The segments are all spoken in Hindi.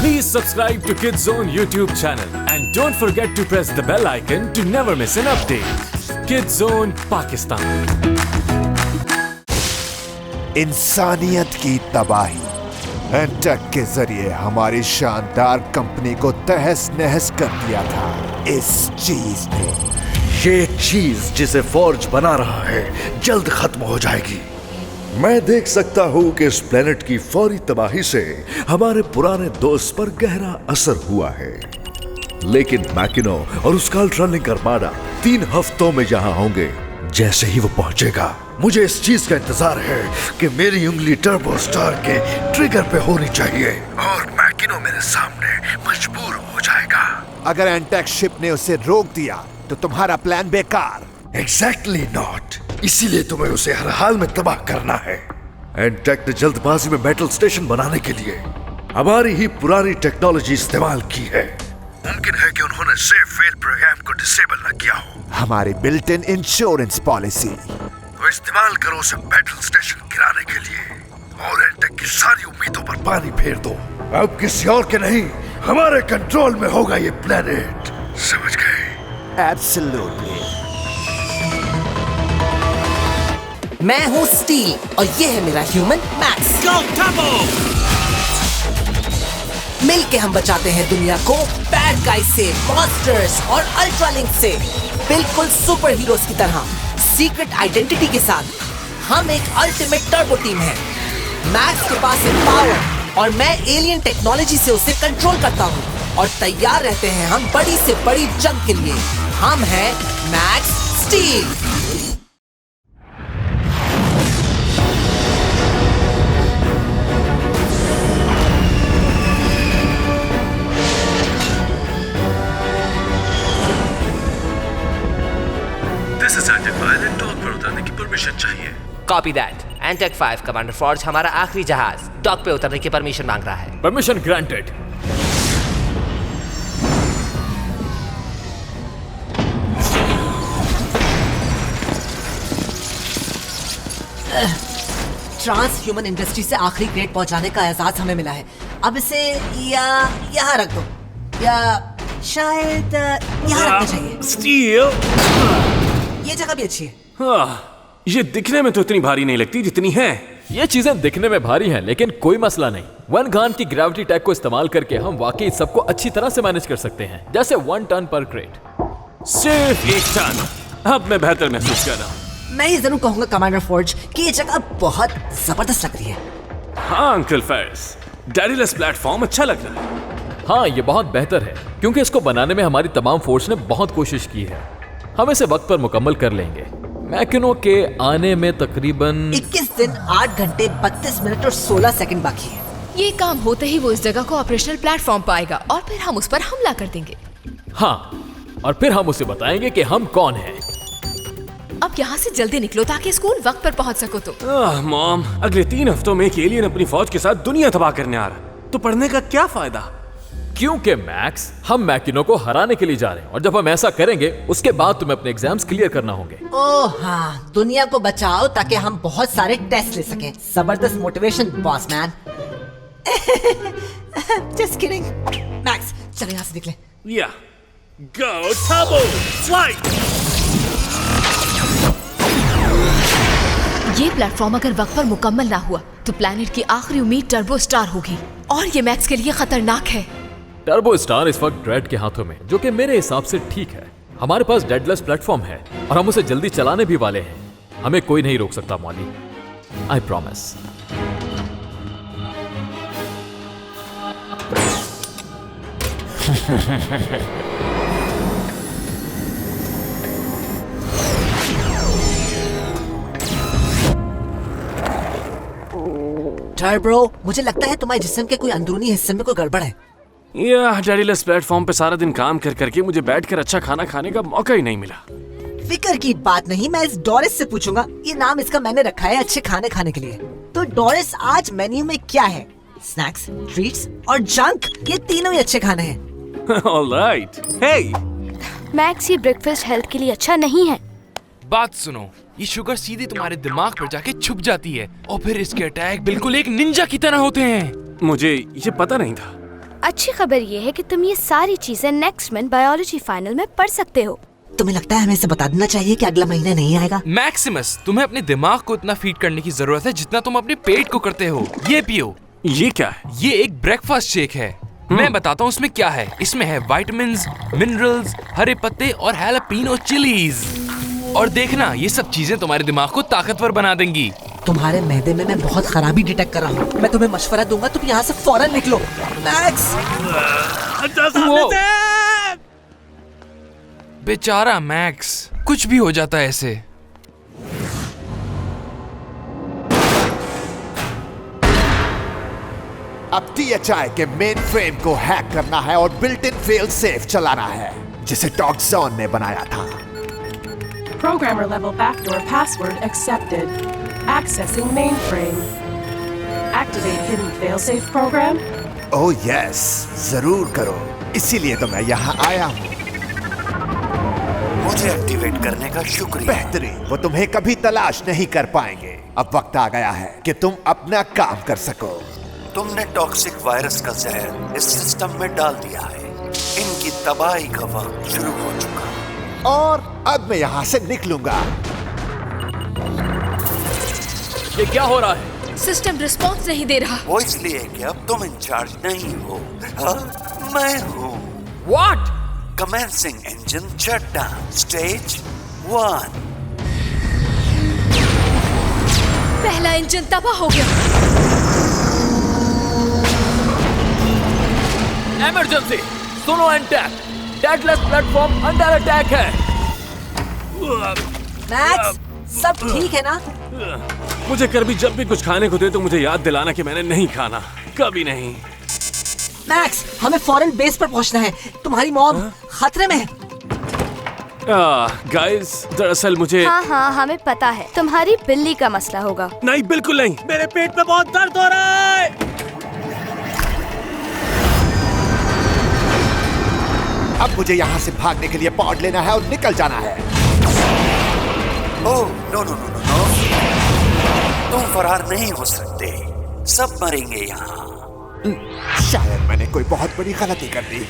Please subscribe to Kids Zone YouTube channel and don't forget to press the bell icon to never miss an update. Kids Zone Pakistan. इंसानियत की तबाही एंटेक के जरिए हमारी शानदार कंपनी को तहस नहस कर दिया था इस चीज ने। ये चीज जिसे फॉर्ज बना रहा है जल्द खत्म हो जाएगी। मैं देख सकता हूँ कि इस प्लेनेट की फौरी तबाही से हमारे पुराने दोस्त पर गहरा असर हुआ है, लेकिन मैकिनो और उसका अल्ट्रालिंक आर्माडा 3 हफ्तों में यहाँ होंगे। जैसे ही वो पहुंचेगा मुझे इस चीज का इंतजार है कि मेरी उंगली टर्बो स्टार के ट्रिगर पे होनी चाहिए और मैकिनो मेरे सामने मजबूर हो जाएगा। अगर एंटेक शिप ने उसे रोक दिया तो तुम्हारा प्लान बेकार। एग्जैक्टली नॉट, इसीलिए तुम्हें उसे हर हाल में तबाह करना है। एंटेक ने जल्दबाजी में बैटल स्टेशन बनाने के लिए हमारी ही पुरानी टेक्नोलॉजी इस्तेमाल की है। मुमकिन है कि उन्होंने सेफ फेल प्रोग्राम को डिसेबल न किया हो। हमारी बिल्ट इन इंश्योरेंस पॉलिसी तो इस्तेमाल करो उसे बैटल स्टेशन गिराने के लिए और एंटेक की सारी उम्मीदों पर पानी फेर दो। अब किसी और के नहीं, हमारे कंट्रोल में होगा ये प्लेनेट, समझ गए? एब्सोल्युटली। मैं हूँ स्टील और ये है मेरा ह्यूमन मैक्स। Go Turbo! मिल के हम बचाते हैं दुनिया को बैड गाइज से, मॉन्स्टर्स और अल्ट्रालिंक से, बिल्कुल सुपर हीरोज की तरह सीक्रेट आइडेंटिटी के साथ। हम एक अल्टीमेट टर्बो टीम है। मैक्स के पास है पावर और मैं एलियन टेक्नोलॉजी से उसे कंट्रोल करता हूँ और तैयार रहते हैं हम बड़ी से बड़ी जंग के लिए। हम हैं Max Steel. This is Antek 5 and dock पर उतरने की परमिशन चाहिए। Copy that. Antek 5 commander Forge हमारा आखिरी जहाज डॉक पे उतरने की परमिशन मांग रहा है। Permission granted. Trans human industry से आखिरी ग्रेड पहुंचाने का एहसास हमें मिला है। अब इसे यहाँ रख दो या शायद यहाँ रखना चाहिए। Steel. ये जगह भी अच्छी है। ये दिखने में तो इतनी भारी नहीं लगती जितनी है। ये चीजें दिखने में भारी हैं, लेकिन कोई मसला नहीं। 1 घान की ग्रेविटी टैग को इस्तेमाल करके हम वाकई सबको अच्छी तरह से मैनेज कर सकते हैं, जैसे 1 टन पर क्रेट। सिर्फ 1 टन। अब मैं बेहतर महसूस कर रहा हूँ। मैं ये जरूर कहूंगा कमांडर फॉर्ज कि ये जगह बहुत जबरदस्त लग रही है। हाँ अंकल फेरिस, डैडीलेस प्लेटफॉर्म अच्छा लग रहा है। हाँ, ये बहुत बेहतर है क्योंकि इसको बनाने में हमारी तमाम फोर्स ने बहुत कोशिश की है। हम इसे वक्त पर मुकम्मल कर लेंगे। मैकिनो के आने में तकरीबन 21 दिन 8 घंटे 32 मिनट और 16 सेकंड बाकी है। ये काम होते ही वो इस जगह को ऑपरेशनल प्लेटफॉर्म पाएगा और फिर हम उस पर हमला कर देंगे। हाँ, और फिर हम उसे बताएंगे कि हम कौन हैं। अब यहाँ से जल्दी निकलो ताकि स्कूल वक्त पर पहुँच सको। तो मॉम, अगले 3 हफ्तों में एक एलियन अपनी फौज के साथ दुनिया तबाह करने आ रहा, तो पढ़ने का क्या फायदा? क्योंकि मैक्स, हम मैकिनो को हराने के लिए जा रहे हैं और जब हम ऐसा करेंगे उसके बाद तुम्हें अपने एग्जाम्स क्लियर करना होंगे। ओह हाँ, दुनिया को बचाओ ताकि हम बहुत सारे टेस्ट ले सकें। जबरदस्त motivation boss man. Just kidding. Max, चलो यहाँ से निकले। या गो टर्बो फ्लाइट। ये प्लेटफॉर्म अगर वक्त पर मुकम्मल ना हुआ तो प्लेनेट की आखिरी उम्मीद टर्बो स्टार होगी और ये मैक्स के लिए खतरनाक है। टर्बो स्टार इस वक्त ड्रेड के हाथों में, जो कि मेरे हिसाब से ठीक है। हमारे पास डेडलेस प्लेटफॉर्म है और हम उसे जल्दी चलाने भी वाले हैं। हमें कोई नहीं रोक सकता मॉली, आई प्रॉमिस। टर्बो, मुझे लगता है तुम्हारे जिस्म के कोई अंदरूनी हिस्से में कोई गड़बड़ है। यह डैडीलेस प्लेटफॉर्म पे सारा दिन काम कर करके मुझे बैठकर अच्छा खाना खाने का मौका ही नहीं मिला। फिक्र की बात नहीं, मैं इस डोरिस से पूछूंगा। ये नाम इसका मैंने रखा है अच्छे खाने खाने के लिए। तो डोरिस, आज मेन्यू में क्या है? स्नैक्स, ट्रीट्स और जंक, ये तीनों ही अच्छे खाने हैं। ऑलराइट। हे मैक्स, ये ब्रेकफास्ट हेल्थ के लिए अच्छा नहीं है। बात सुनो, ये शुगर सीधे तुम्हारे दिमाग पर जाके छुप जाती है और फिर इसके अटैक बिल्कुल एक निंजा की तरह होते हैं। मुझे ये पता नहीं था। अच्छी खबर ये है कि तुम ये सारी चीजें नेक्स्ट मंथ बायोलॉजी फाइनल में पढ़ सकते हो। तुम्हें लगता है हमें इसे बता देना चाहिए कि अगला महीना नहीं आएगा? मैक्सिमस, तुम्हें अपने दिमाग को इतना फीड करने की जरूरत है जितना तुम अपने पेट को करते हो। ये पियो। ये क्या है? ये एक ब्रेकफास्ट शेक है। मैं बताता हूँ इसमें क्या है। इसमें है विटामिन्स, मिनरल्स, हरे पत्ते और हैलापीनो चिलीज। और देखना, ये सब चीजें तुम्हारे दिमाग को ताकतवर बना देंगी। तुम्हारे मैदे में मैं बहुत खराबी डिटेक्ट कर रहा हूँ। मैं तुम्हें मशवरा दूंगा, तुम यहाँ से फौरन निकलो। मैक्स! बेचारा मैक्स, कुछ भी हो जाता है ऐसे। अब THI के मेन फ्रेम को हैक करना है और बिल्ट इन फेल सेफ चलाना है, जिसे टॉक्सॉन ने बनाया था। Programmer level backdoor password accepted. Accessing mainframe. Activate hidden failsafe program. Oh yes, जरूर करो। इसीलिए तो मैं यहाँ आया हूँ। मुझे एक्टिवेट करने का शुक्रिया। बेहतरीन, वो तुम्हें कभी तलाश नहीं कर पाएंगे। अब वक्त आ गया है कि तुम अपना काम कर सको। तुमने टॉक्सिक वायरस का जहर इस सिस्टम में डाल दिया है। इनकी तबाही का वक्त शुरू हो चुका। और अब मैं यहाँ से निकलूंगा। ये क्या हो रहा है? सिस्टम रिस्पॉन्स नहीं दे रहा। वो इसलिए कि अब तुम इंचार्ज नहीं हो। हाँ, मैं हूँ। What? Commencing engine shutdown. Stage 1. पहला इंजन तबाह हो गया। इमरजेंसी, सुनो एंटैक, डेडलेस प्लेटफॉर्म अंडर अटैक है। मैक्स, सब ठीक है ना? मुझे कर भी जब भी कुछ खाने को दे तो मुझे याद दिलाना कि मैंने नहीं खाना, कभी नहीं। मैक्स, हमें फौरन बेस पर पहुंचना है। तुम्हारी मॉम खतरे में है। गाइस, दरअसल मुझे हाँ, हमें पता है। तुम्हारी बिल्ली का मसला होगा। नहीं, बिल्कुल नहीं। मेरे पेट में बहुत दर्द हो रहा है। अब मुझे यहाँ से भागने के लिए पॉड लेना है और निकल जाना है। ओह, नो। तुम फरार नहीं हो सकते। सब मरेंगे यहाँ। शायद मैंने कोई बहुत बड़ी गलती कर दी।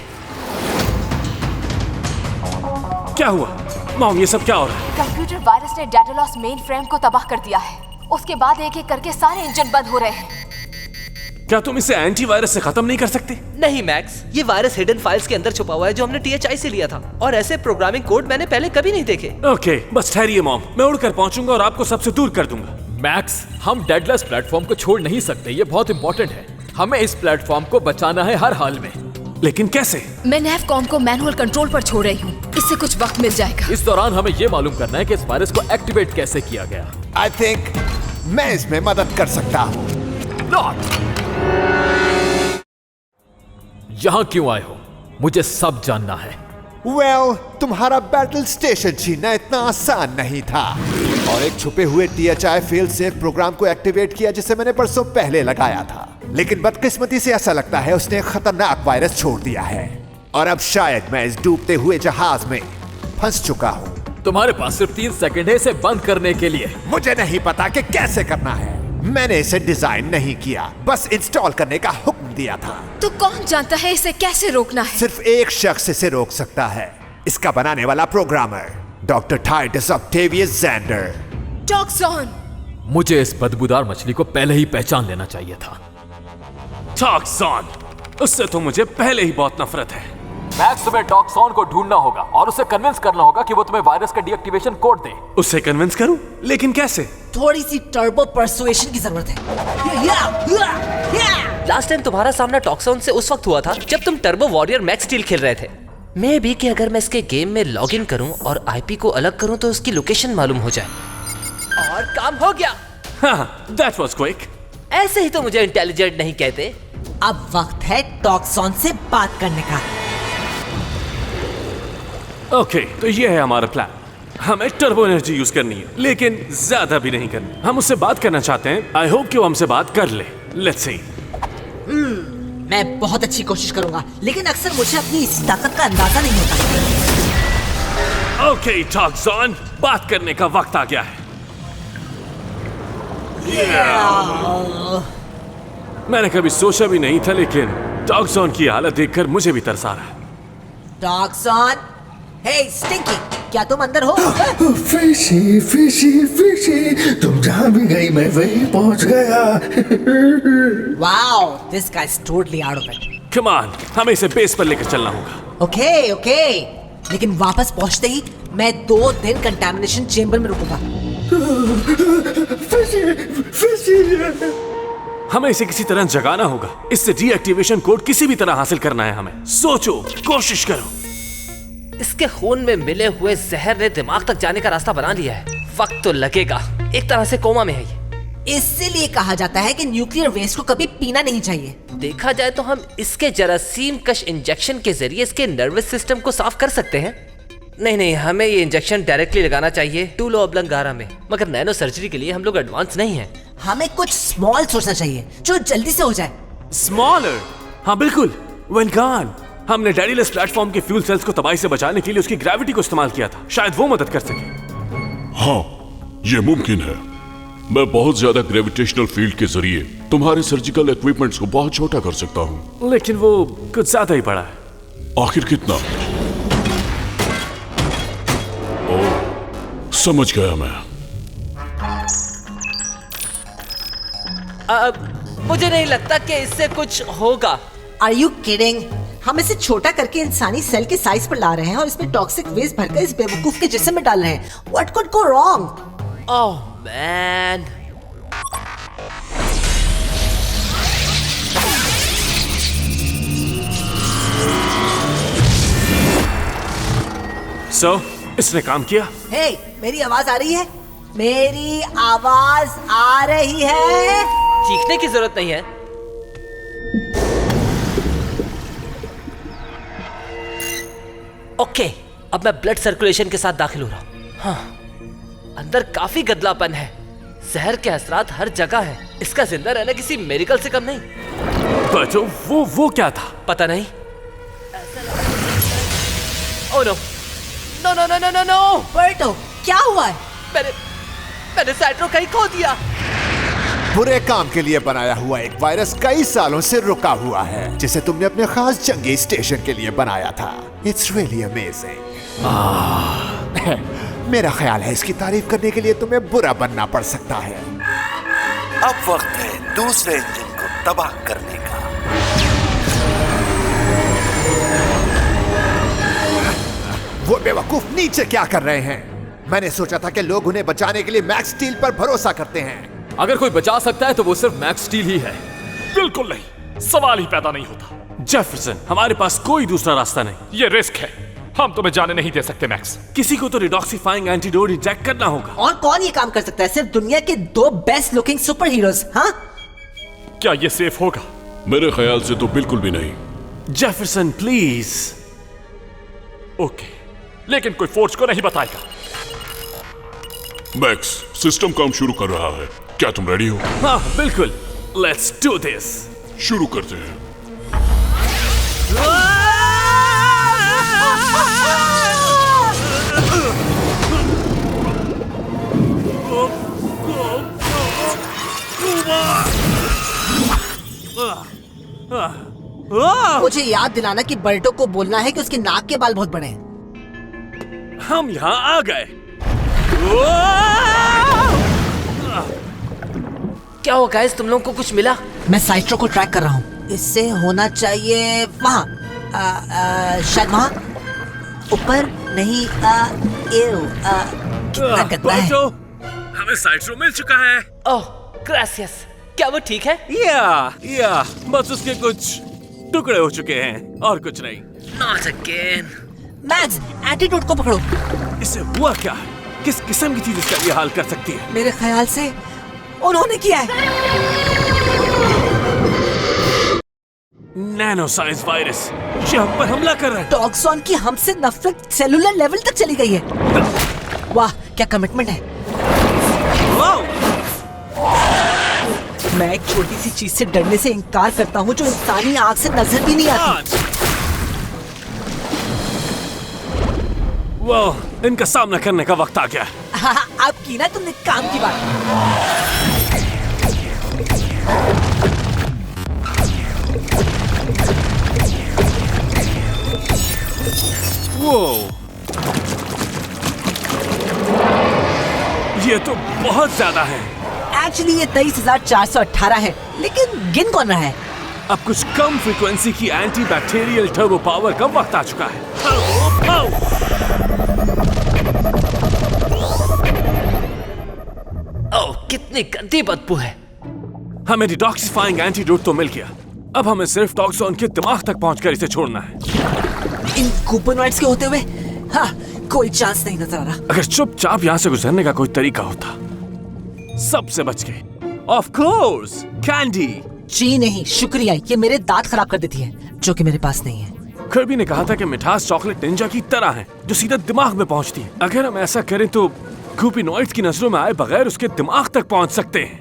क्या हुआ? मॉम, ये सब क्या हो रहा है? कंप्यूटर वायरस ने डेटालॉस मेन फ्रेम को तबाह कर दिया है। उसके बाद एक एक करके सारे इंजन बंद हो रहे हैं। क्या तुम इसे एंटीवायरस से खत्म नहीं कर सकते? नहीं मैक्स, ये वायरस हिडन फाइल्स के अंदर छुपा हुआ है जो हमने THI से लिया था, और ऐसे प्रोग्रामिंग कोड मैंने पहले कभी नहीं देखे। ओके, बस ठहरिए मॉम, मैं उड़कर पहुंचूंगा और आपको सबसे दूर कर दूंगा। मैक्स, हम डेडलेस प्लेटफॉर्म को छोड़ नहीं सकते, ये बहुत इंपॉर्टेंट है। हमें इस प्लेटफॉर्म को बचाना है हर हाल में। लेकिन कैसे? मैं नेवकॉम को मैनुअल कंट्रोल पर छोड़ रही हूँ। इससे कुछ वक्त मिल जाएगा। इस दौरान हमें ये मालूम करना है कि इस वायरस को एक्टिवेट कैसे किया गया। I think मैं इसमें मदद कर सकता हूँ। यहाँ क्यों आए हो? मुझे सब जानना है। Well, तुम्हारा बैटल स्टेशन छीनना इतना आसान नहीं था, और एक छुपे हुए THI फेल सेफ प्रोग्राम को एक्टिवेट किया जिसे मैंने परसों पहले लगाया था। लेकिन बदकिस्मती से ऐसा लगता है उसने एक खतरनाक वायरस छोड़ दिया है, और अब शायद मैं इस डूबते हुए जहाज में फंस चुका हूँ। तुम्हारे पास सिर्फ 3 सेकंड है इसे बंद करने के लिए। मुझे नहीं पता कि कैसे करना है। मैंने इसे डिजाइन नहीं किया, बस इंस्टॉल करने का हुक्म दिया था। तो कौन जानता है इसे कैसे रोकना है? सिर्फ एक शख्स इसे रोक सकता है, इसका बनाने वाला प्रोग्रामर डॉक्टर टाइटस ऑक्टेवियस ज़ैंडर। टॉक्सॉन! मुझे इस बदबूदार मछली को पहले ही पहचान लेना चाहिए था। टॉक्सॉन, उससे तो मुझे पहले ही बहुत नफरत है। मैक्स, तुम्हें टॉक्सॉन को ढूंढना होगा और उसे कन्विंस करना होगा कि वो तुम्हें वायरस का डीएक्टिवेशन कोड दे। उसे कन्विंस करूं? लेकिन कैसे? थोड़ी सी टर्बो परसुएशन की जरूरत है। लास्ट टाइम तुम्हारा सामना टॉक्सॉन से उस वक्त हुआ था जब तुम टर्बो वॉरियर मैक्स स्टील खेल रहे थे। मे बी कि अगर मैं इसके गेम में लॉग इन करूं और IP को अलग करूं तो उसकी लोकेशन मालूम हो जाए। और काम हो गया। हाँ, that was quick. ऐसे ही तो मुझे इंटेलिजेंट नहीं कहते। अब वक्त है टॉक्सॉन से बात करने का। ओके, तो ये है हमारा प्लान। हमें टर्बो एनर्जी यूज करनी है, लेकिन ज्यादा भी नहीं करनी। हम उससे बात करना चाहते हैं। आई होप कि वो हमसे बात कर ले। Let's see. मैं बहुत अच्छी कोशिश करूंगा, लेकिन अक्सर मुझे अपनी इसी ताकत का अंदाजा नहीं होता। ओके टॉक्सॉन, बात करने का वक्त आ गया है। मैंने कभी सोचा भी नहीं था, लेकिन टॉक्सॉन की हालत देखकर मुझे भी तरस आ रहा है। टॉक्सॉन, हे स्टिंकी, क्या तुम अंदर हो? फिशी फिशी फिशी, तुम जहाँ भी गई मैं वहीं पहुँच गया। Wow, this guy is totally out of it. Come on, हमें इसे बेस पर लेकर चलना होगा। ओके ओके, लेकिन वापस पहुंचते ही मैं 2 दिन कंटामिनेशन चेंबर में रुकूंगा। हमें इसे किसी तरह जगाना होगा। इससे डीएक्टिवेशन कोड किसी भी तरह हासिल करना है हमें। सोचो, कोशिश करो। इसके खून में मिले हुए जहर ने दिमाग तक जाने का रास्ता बना लिया है। वक्त तो लगेगा, एक तरह से कोमा में है ये। इसीलिए कहा जाता है कि न्यूक्लियर वेस्ट को कभी पीना नहीं चाहिए। देखा जाए तो हम इसके जरासीम कश इंजेक्शन के जरिए इसके नर्वस सिस्टम को साफ कर सकते हैं। नहीं, हमें ये इंजेक्शन डायरेक्टली लगाना चाहिए टूलो ओब्लंगारा में। मगर नैनो सर्जरी के लिए हम लोग एडवांस नहीं हैं। हमें कुछ स्मॉल सोचना चाहिए जो जल्दी से हो जाए। स्मॉलर? हाँ बिल्कुल, वेनगान। हमने डैडीलेस प्लेटफॉर्म के फ्यूल सेल्स को तबाही से बचाने के लिए उसकी ग्रेविटी को इस्तेमाल किया था। शायद वो मदद कर सके। हाँ, ये मुमकिन है। मैं बहुत ज्यादा ग्रेविटेशनल फील्ड के जरिए तुम्हारे सर्जिकल इक्विपमेंट्स को बहुत छोटा कर सकता हूँ। लेकिन वो कुछ ज्यादा ही बड़ा है। आखिर कितना? ओह, समझ गया मैं। मुझे नहीं लगता कि इससे कुछ होगा। Are you kidding? हम इसे छोटा करके इंसानी सेल के साइज पर ला रहे हैं और इसमें टॉक्सिक वेस्ट भरकर इस बेवकूफ के जिस्म में डाल रहे हैं। What could go wrong? Oh man. So, इसने काम किया? Hey, मेरी आवाज आ रही है? मेरी आवाज आ रही है? चीखने की जरूरत नहीं है। ओके, अब मैं ब्लड सर्कुलेशन के साथ दाखिल हो रहा हूँ। हाँ, अंदर काफी गदलापन है। जहर के असरात हर जगह है। इसका जिंदा रहना किसी मेडिकल से कम नहीं। बट वो क्या था? पता नहीं। Oh no, no no no no no no. Berto, क्या हुआ है? मैंने साइट्रो कहीं खो दिया। बुरे काम के लिए बनाया हुआ एक वायरस कई सालों से रुका हुआ है, जिसे तुमने अपने खास जंगी स्टेशन के लिए बनाया था। It's really amazing. मेरा ख्याल है इसकी तारीफ करने के लिए तुम्हें बुरा बनना पड़ सकता है। अब वक्त है दूसरे इंजन को तबाह करने का। वो बेवकूफ नीचे क्या कर रहे हैं? मैंने सोचा था कि लोग उन्हें बचाने के लिए मैक्स स्टील पर भरोसा करते हैं। अगर कोई बचा सकता है तो वो सिर्फ मैक्स स्टील ही है। बिल्कुल नहीं, सवाल ही पैदा नहीं होता। जेफरसन, हमारे पास कोई दूसरा रास्ता नहीं। ये रिस्क है, हम तुम्हें जाने नहीं दे सकते मैक्स। किसी को तो रिडॉक्सिफाइंग एंटीडोट इंजेक्ट करना होगा। और कौन ये काम कर सकता है? सिर्फ दुनिया के 2 बेस्ट लुकिंग सुपर हीरोज। हाँ, क्या ये सेफ होगा? मेरे ख्याल से तो बिल्कुल भी नहीं। Jefferson please. ओके, लेकिन कोई फोर्स को नहीं बताएगा। मैक्स, सिस्टम काम शुरू कर रहा है। क्या तुम रेडी हो? हाँ बिल्कुल, लेट्स डू दिस। शुरू करते हैं। मुझे याद दिलाना कि बर्टो को बोलना है कि उसके नाक के बाल बहुत बड़े हैं। हम यहाँ आ गए। क्या हुआ गाइस, तुम लोगों को कुछ मिला? मैं साइट्रो को ट्रैक कर रहा हूँ। इससे होना चाहिए वहाँ, शायद वहाँ ऊपर नहीं। कितना गंदा है। हमें साइट्रो मिल चुका है। ओह ग्रासियस, क्या वो ठीक है? या बस उसके कुछ टुकड़े हो चुके हैं और कुछ नहीं। Not again. मैक्स, एंटीडोट को पकड़ो। इससे हुआ क्या है? किस किस्म की चीज इसका ये हाल कर सकती है? मेरे ख्याल से उन्होंने किया है। नैनो साइज वायरस ये हम पर हमला कर रहा है। टॉक्सॉन की हमसे नफरत सेलुलर लेवल तक चली गई है। वाह, क्या कमिटमेंट है। मैं एक छोटी सी चीज से डरने से इनकार करता हूँ जो इंसानी आंख से नजर भी नहीं आती। वो इनका सामना करने का वक्त आ गया। हाँ, अब की ना तुमने काम की बात। वो ये तो बहुत ज्यादा है। एक्चुअली ये 23,418 है, लेकिन गिन कौन रहा है? अब कुछ कम फ्रीक्वेंसी की एंटी बैक्टीरियल टर्बो पावर का वक्त आ चुका है। ओह, कितनी गंदी बदबू है। हमें डिटॉक्सिफाइंग एंटीडोट तो मिल गया, अब हमें सिर्फ टॉक्सॉन के दिमाग तक पहुंचकर इसे छोड़ना है। इन कूपनॉइड्स के होते हुए हाँ, कोई चांस नहीं नजर आ रहा। अगर चुपचाप यहाँ से गुजरने का कोई तरीका होता। सबसे बच गए। Of course, candy. जी नहीं, शुक्रिया, ये मेरे दांत खराब कर देती है, जो कि मेरे पास नहीं है। कर्बी ने कहा था कि मिठास चॉकलेट निंजा की तरह है, जो सीधा दिमाग में पहुंचती है। अगर हम ऐसा करें तो कूपिनॉइड्स की नजरों में आए बगैर उसके दिमाग तक पहुंच सकते हैं।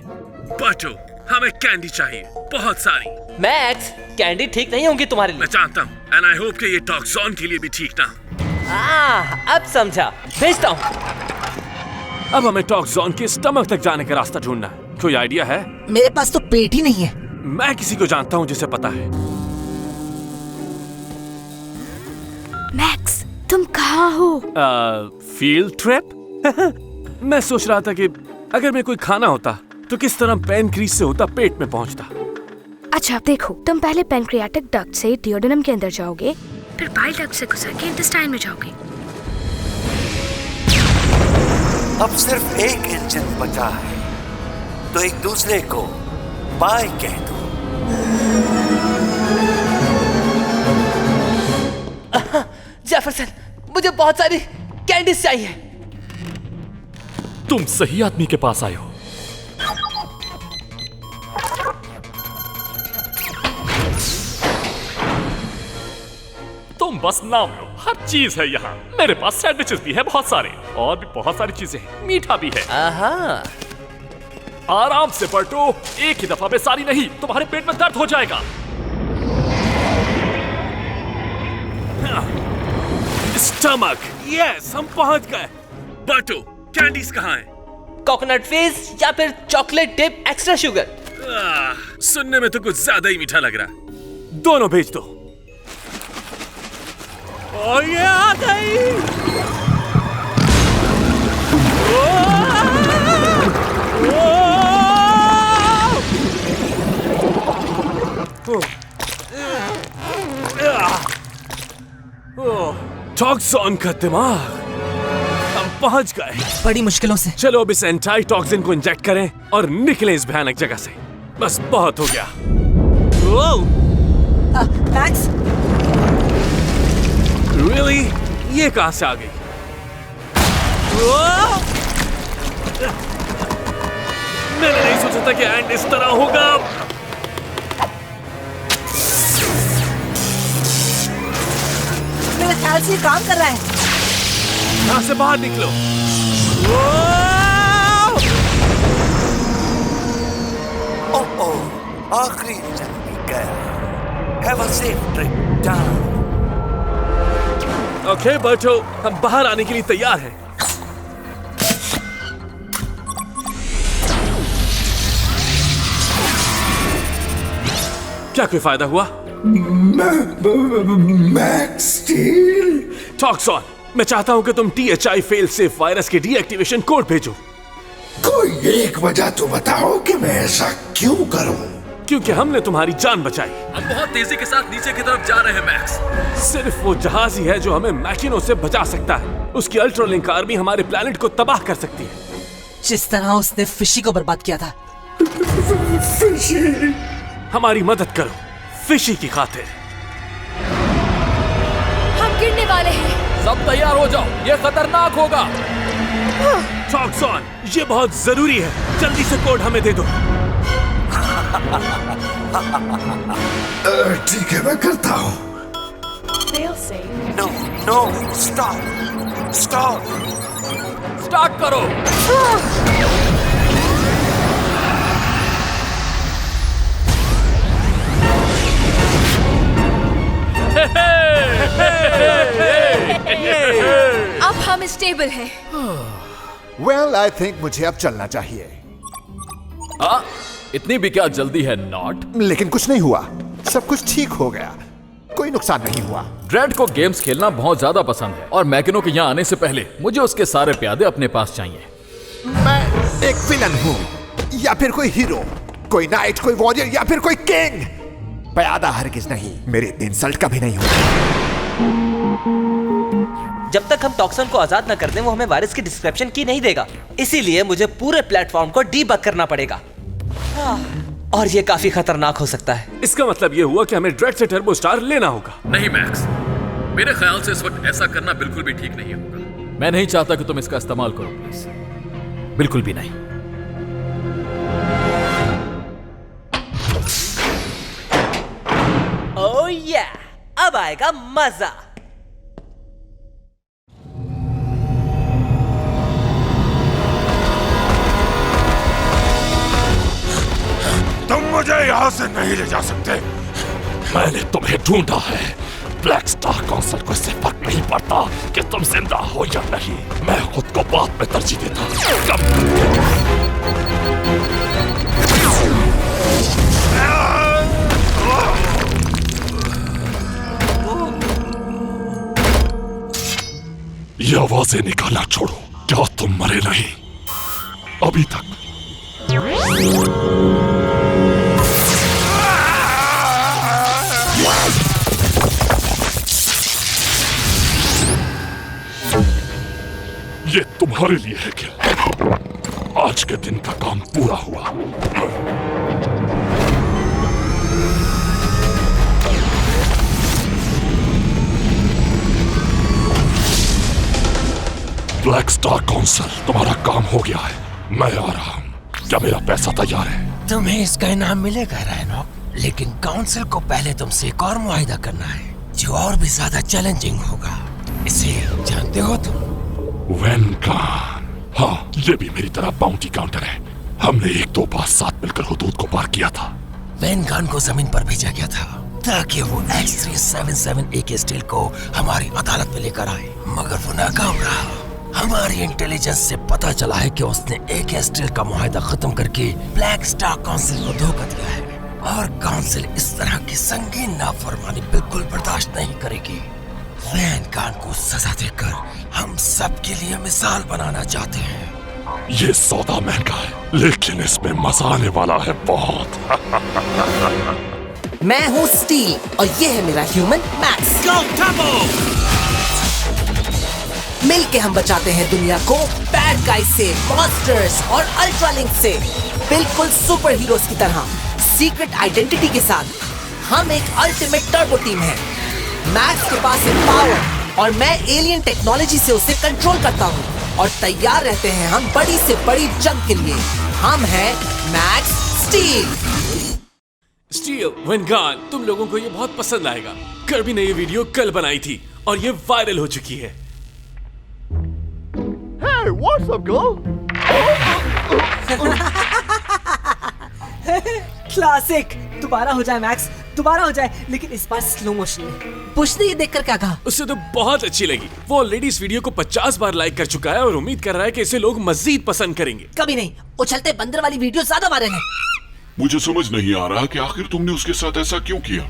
बटो, हमें कैंडी चाहिए, बहुत सारी। मैक्स, कैंडी ठीक नहीं होंगी तुम्हारे लिए। मैं जानता हूँ, एंड आई होप कि ये टॉक्सॉन के लिए भी ठीक ना। अब समझा, भेजता हूँ। अब हमें टॉक्सॉन के स्टमक तक जाने का रास्ता ढूंढना है। कोई आइडिया है? मेरे पास तो पेट ही नहीं है। मैं किसी को जानता हूँ जिसे पता है। मैक्स, तुम कहाँ हो? Field trip? मैं सोच रहा था कि अगर मैं कोई खाना होता तो किस तरह पैनक्रीज से होता पेट में पहुंचता। अच्छा देखो, तुम पहले पैनक्रियाटिक डक्ट से डिओडेनम के अंदर जाओगे, फिर बाइल डक्ट से गुजर के इंटेस्टाइन में जाओगे। अब सिर्फ एक इंजन बचा है, तो एक दूसरे को बाय कह दो। जेफरसन, मुझे बहुत सारी कैंडीज चाहिए। तुम सही आदमी के पास आए हो। तुम बस नाम लो, हर चीज है यहाँ। मेरे पास सैंडविचेस भी है बहुत सारे, और भी बहुत सारी चीजें हैं, मीठा भी है। आराम से बटो, एक ही दफा में सारी नहीं, तुम्हारे पेट में दर्द हो जाएगा। स्टमक, यस, हम पहुंच गए। बटो, कैंडीज कहाँ हैं? कोकोनट फिज या फिर चॉकलेट डिप एक्स्ट्रा शुगर? सुनने में तो कुछ ज्यादा ही मीठा लग रहा है। दोनों भेज दो। और ये आ गई। टॉक्सॉन का दिमाग, हम पहुंच गए बड़ी मुश्किलों से। चलो अब इस एंटाई टॉक्सिन को इंजेक्ट करें और निकलें इस भयानक जगह से। बस बहुत हो गया। Max, Really? ये कहां से आ गई? मैंने नहीं सोचा था कि एंड इस तरह होगा। मेरे ख्याल से काम कर रहा है। यहां से बाहर निकलो। ओह, आखिरी इंजन भी गया। Have a safe trip down. Okay Berto, हम बाहर आने के लिए तैयार हैं। क्या कोई फायदा हुआ? Max steel. टॉक्सॉन, मैं चाहता हूं कि तुम THI फेल सेफ वायरस के डीएक्टिवेशन कोड भेजो। कोई एक वजह तो बताओ कि मैं ऐसा क्यों करूं? क्योंकि हमने तुम्हारी जान बचाई। हम बहुत तेजी के साथ नीचे की तरफ जा रहे हैं मैक्स। सिर्फ वो जहाज ही है जो हमें मैकिनो से बचा सकता है। उसकी अल्ट्रालिंक आर्मी हमारे प्लेनेट को तबाह कर सकती है। जिस तरह उसने फिशी को बर्बाद किया था। फिशी, हमारी मदद करो, फिशी की खातिर। हम गिरने वाले हैं। सब तैयार हो जाओ, ये खतरनाक होगा। टॉक्सॉन, ये बहुत जरूरी है, जल्दी से कोड हमें दे दो। ठीक है, मैं करता हूँ। No, no, stop, stop. Start करो। अब हम स्टेबल हैं। Well, I think मुझे अब चलना चाहिए। इतनी भी क्या जल्दी है नॉट? लेकिन कुछ नहीं हुआ, सब कुछ ठीक हो गया। कोई नुकसान नहीं हुआ। ड्रेड को गेम्स खेलना बहुत ज्यादा पसंद है और मैकिनो के यहाँ आने से पहले मुझे उसके सारे प्यादे अपने पास चाहिए। मैं एक विलन हूँ या फिर कोई हीरो, कोई नाइट, कोई वॉरियर या फिर कोई किंग। प्यादा हरगिज नहीं, मेरे इतने इंसल्ट कभी नहीं हुआ। जब तक हम टॉक्सन को आजाद न कर दें वो हमें वायरस की डिस्क्रिप्शन की नहीं देगा, इसीलिए मुझे पूरे प्लेटफॉर्म को डीबग करना पड़ेगा और ये काफी खतरनाक हो सकता है। इसका मतलब ये हुआ कि हमें ड्रेड से टर्बो स्टार लेना होगा। नहीं मैक्स, मेरे ख्याल से इस वक्त ऐसा करना बिल्कुल भी ठीक नहीं होगा। मैं नहीं चाहता कि तुम इसका इस्तेमाल करो प्लीज, बिल्कुल भी नहीं। ओह या, अब आएगा मजा। तुम मुझे यहाँ से नहीं ले जा सकते। मैंने तुम्हें ढूंढा है। ब्लैक स्टार काउंसिल को इससे फर्क नहीं पड़ता कि तुम जिंदा हो या नहीं। मैं खुद को बात में तरजीह देता। ये आवाजें निकालना छोड़ो। क्या तुम मरे नहीं अभी तक? ये तुम्हारे लिए है क्या? आज के दिन का काम पूरा हुआ। ब्लैक स्टार काउंसिल, तुम्हारा काम हो गया है। मैं आ रहा हूँ। क्या मेरा पैसा तैयार है? तुम्हें इसका इनाम मिलेगा रायनॉक, लेकिन काउंसिल को पहले तुमसे एक और मुआहिदा करना है जो और भी ज्यादा चैलेंजिंग होगा। इसे जानते हो तुम? वेनगान। हाँ, ये भी मेरी तरह बाउंटी काउंटर है। हमने 1-2 बार साथ मिलकर हुदूद को पार किया था। वेनगान को जमीन पर भेजा गया था ताकि वो X-377 AK स्टील को हमारी अदालत में लेकर आए, मगर वो नाकाम रहा। हमारी इंटेलिजेंस से पता चला है कि उसने AK स्टील का मुआहिदा खत्म करके ब्लैक स्टार काउंसिल को धोखा दिया है और काउंसिल इस तरह की संगीन नाफरमानी बिल्कुल बर्दाश्त नहीं करेगी। वेनगान को सजा देकर हम सबके लिए मिसाल बनाना चाहते हैं। ये सौदा महंगा है, लेकिन इसमें मजा आने वाला है बहुत। मैं हूँ स्टील और ये है मेरा ह्यूमन मैक्स। मिल के हम बचाते हैं दुनिया को बैड गाइज से, मॉन्स्टर्स और अल्ट्रालिंक से, बिल्कुल सुपर हीरोज की तरह सीक्रेट आइडेंटिटी के साथ। हम एक अल्टीमेट टर्बो टीम है। मैक्स के पास है पावर और मैं एलियन टेक्नोलॉजी से उसे कंट्रोल करता हूँ और तैयार रहते हैं हम बड़ी से बड़ी जंग के लिए। हम हैं मैक्स स्टील। स्टील, वेनगान, तुम लोगों को ये बहुत पसंद आएगा। कर्बी ने ये वीडियो कल बनाई थी और ये वायरल हो चुकी है। Hey, what's up, girl? Classic. दोबारा हो जाए मैक्स, दोबारा हो जाए, लेकिन इस बार स्लो मोशन में। पुश ने ये देखकर क्या कहा? उससे तो बहुत अच्छी लगी। वो ऑलरेडी इस वीडियो को 50 बार लाइक कर चुका है और उम्मीद कर रहा है कि इसे लोग मजीद पसंद करेंगे। कभी नहीं, उछलते बंदर वाली वीडियो ज्यादा वायरल है। मुझे समझ नहीं आ रहा कि आखिर तुमने उसके साथ ऐसा क्यों किया।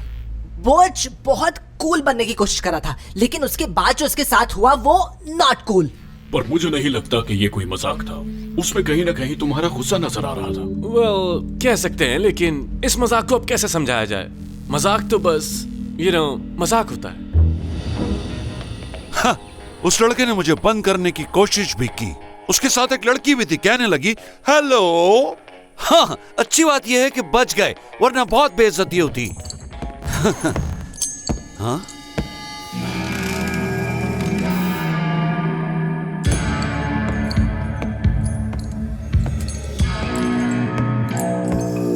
बोच बहुत कूल बनने की कोशिश करा था, लेकिन उसके बाद जो उसके साथ हुआ वो नॉट कूल। पर मुझे नहीं लगता कि ये कोई मजाक था। उसमें कहीं ना कहीं तुम्हारा गुस्सा नजर आ रहा था। well, कह सकते हैं, लेकिन इस मजाक को अब कैसे समझाया जाए? मजाक तो बस मजाक होता है। हाँ, उस लड़के ने मुझे बंद करने की कोशिश भी की। उसके साथ एक लड़की भी थी, कहने लगी हेलो। हाँ, अच्छी बात यह है कि बच गए, वरना बहुत बेइज्जती होती। हाँ?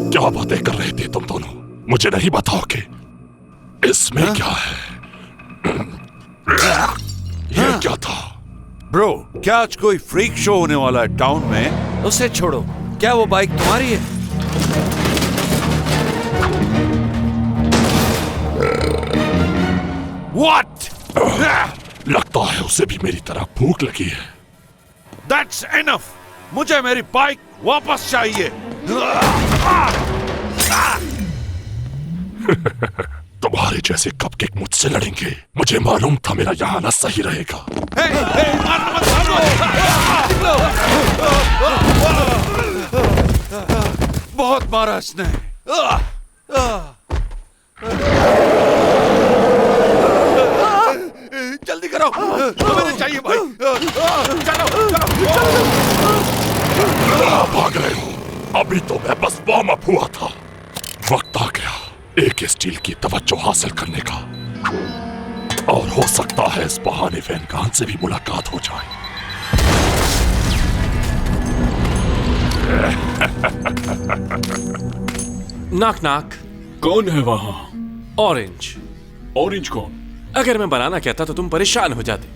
क्या बातें कर रहे थे तुम दोनों? मुझे नहीं बताओगे इसमें क्या है? ये क्या था? ब्रो, क्या आज कोई फ्रीक शो होने वाला है टाउन में? उसे छोड़ो। क्या वो बाइक तुम्हारी है? What? लगता है उसे भी मेरी तरह भूख लगी है। That's enough. मुझे मेरी बाइक वापस चाहिए। तुम्हारे जैसे कपकेक मुझसे लड़ेंगे। मुझे मालूम था मेरा यहाँ आना सही रहेगा। बहुत मारा इसने। जल्दी करो, मुझे चाहिए भाई। चलो चलो। भाग रहे हो? अभी तो मैं बस वार्म अप हुआ था। वक्त आ गया एक स्टील की तवज्जो हासिल करने का, और हो सकता है इस बहाने वैन गान से भी मुलाकात हो जाए। नाक नाक। कौन है वहां? ऑरेंज। ऑरेंज कौन? अगर मैं बनाना कहता तो तुम परेशान हो जाते।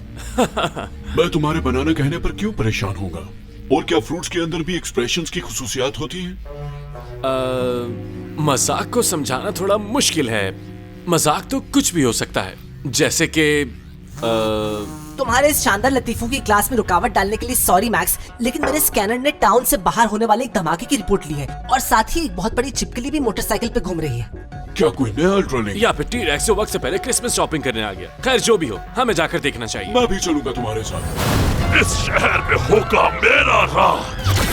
मैं तुम्हारे बनाना कहने पर क्यों परेशान होगा? और क्या फ्रूट्स के अंदर भी एक्सप्रेशंस की खुसूसियात होती हैं? मजाक को समझाना थोड़ा मुश्किल है। मजाक तो कुछ भी हो सकता है, जैसे कि तुम्हारे इस शानदार लतीफों की क्लास में रुकावट डालने के लिए सॉरी मैक्स, लेकिन मेरे स्कैनर ने टाउन से बाहर होने वाले एक धमाके की रिपोर्ट ली है, और साथ ही एक बहुत बड़ी छिपकली भी मोटरसाइकिल पे घूम रही है। क्या कोई नया अल्ट्रालिंक? या फिर टी-रेक्स जो वक्त से पहले क्रिसमस शॉपिंग करने आ गया। खैर जो भी हो, हमें जाकर देखना चाहिए। मैं भी चलूंगा तुम्हारे साथ। इस शहर में होगा मेरा राज।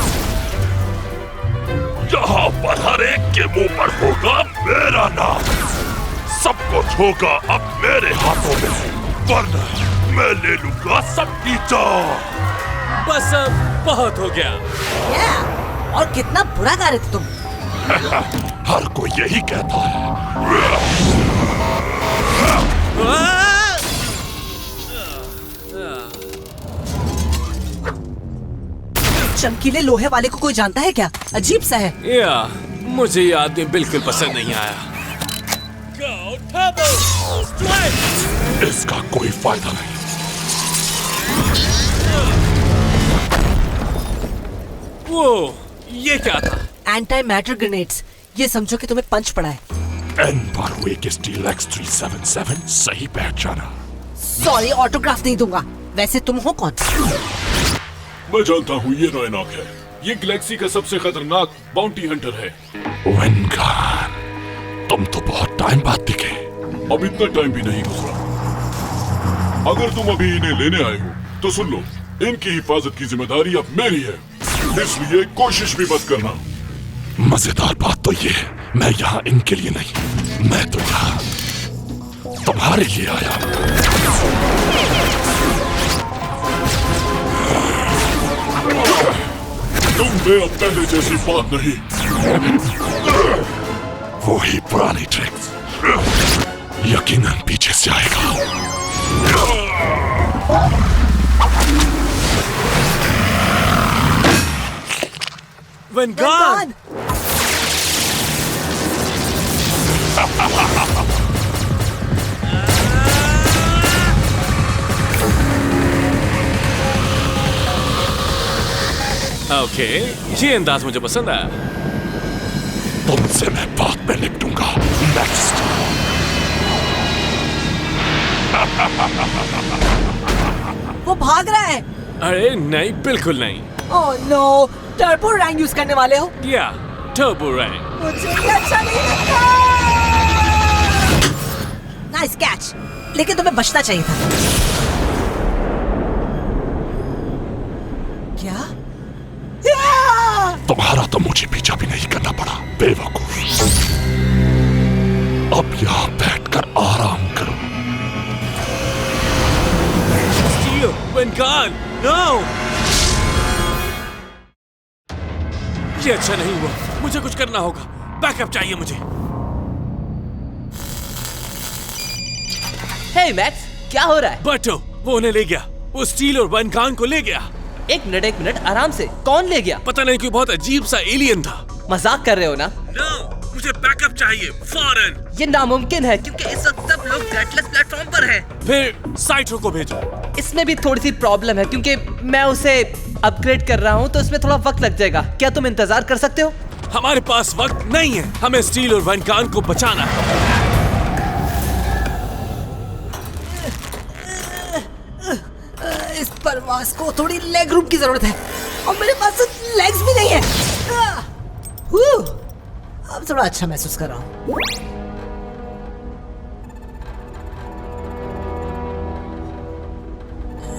यहाँ पर हर एक के मुंह पर होगा मेरा नाम। सब कुछ होगा अब मेरे हाथों में, वरना मैं ले लूंगा सबकी जान। बस अब बहुत हो गया। और कितना बुरा गा रहे थे तुम। हर कोई यही कहता है। चमकीले लोहे वाले को कोई जानता है क्या? अजीब सा है। या मुझे ये आदमी बिल्कुल पसंद नहीं आया। इसका कोई फायदा नहीं। वो ये क्या था? Anti matter grenades. ये समझो कि तुम्हें पंच पड़ा है। N/1 स्टील X377 सही पहचाना। सॉरी, ऑटोग्राफ नहीं दूंगा। वैसे तुम हो कौन? मैं जानता हूँ, ये नॉयनॉक है। ये गैलेक्सी का सबसे खतरनाक बाउंटी हंटर है। वेनगान, तुम तो बहुत टाइम बाद दिखे। अब इतना टाइम भी नहीं गुजरा। अगर तुम अभी इन्हें लेने आए हो तो सुन लो, इनकी हिफाजत की जिम्मेदारी अब मेरी है, इसलिए कोशिश भी मत करना। मजेदार बात तो ये है, मैं यहाँ इनके लिए नहीं, मैं तो यहाँ तुम्हारे लिए आया। तुम में अब पहले जैसी बात नहीं। वही पुरानी ट्रिक्स यकीनन पीछे से आएगा। वेनगान! ओके, ये अंदाज मुझे पसंद आया। तुमसे मैं बाद में निपटूंगा। नेक्स्ट। वो भाग रहा है। अरे नहीं, बिल्कुल नहीं। Oh no, turbo rank use करने वाले हो? या टर्बो रैंक। मुझे ये अच्छा नहीं लगता। नाइस कैच, लेकिन तुम्हें बचना चाहिए था। क्या? तुम्हारा तो मुझे पीछा भी नहीं करना पड़ा, बेवकूफ। अब यहाँ बैठकर आराम करो। स्टील, वेनगान, नो! ये अच्छा नहीं हुआ। मुझे कुछ करना होगा। बैकअप चाहिए मुझे। हे मैक्स, क्या हो रहा है? बटो, वो उन्हें ले गया। वो स्टील और वेनगान को ले गया। एक मिनट आराम से। कौन ले गया? पता नहीं, कोई बहुत अजीब सा एलियन था। मजाक कर रहे हो ना? No, मुझे बैकअप चाहिए फौरन। ये नामुमकिन है क्योंकि इस वक्त सब लोग डेटलेस प्लेटफॉर्म पर हैं। फिर साइटो को भेजो। इसमें भी थोड़ी सी प्रॉब्लम है क्योंकि मैं उसे अपग्रेड कर रहा हूँ, तो इसमें थोड़ा वक्त लग जाएगा। क्या तुम इंतजार कर सकते हो? हमारे पास वक्त नहीं है। हमें स्टील और वेनगान को बचाना है। इस परवाज को थोड़ी लेग रूम की जरूरत है, और मेरे पास लेग्स भी नहीं है। अब थोड़ा अच्छा महसूस कर रहा हूँ।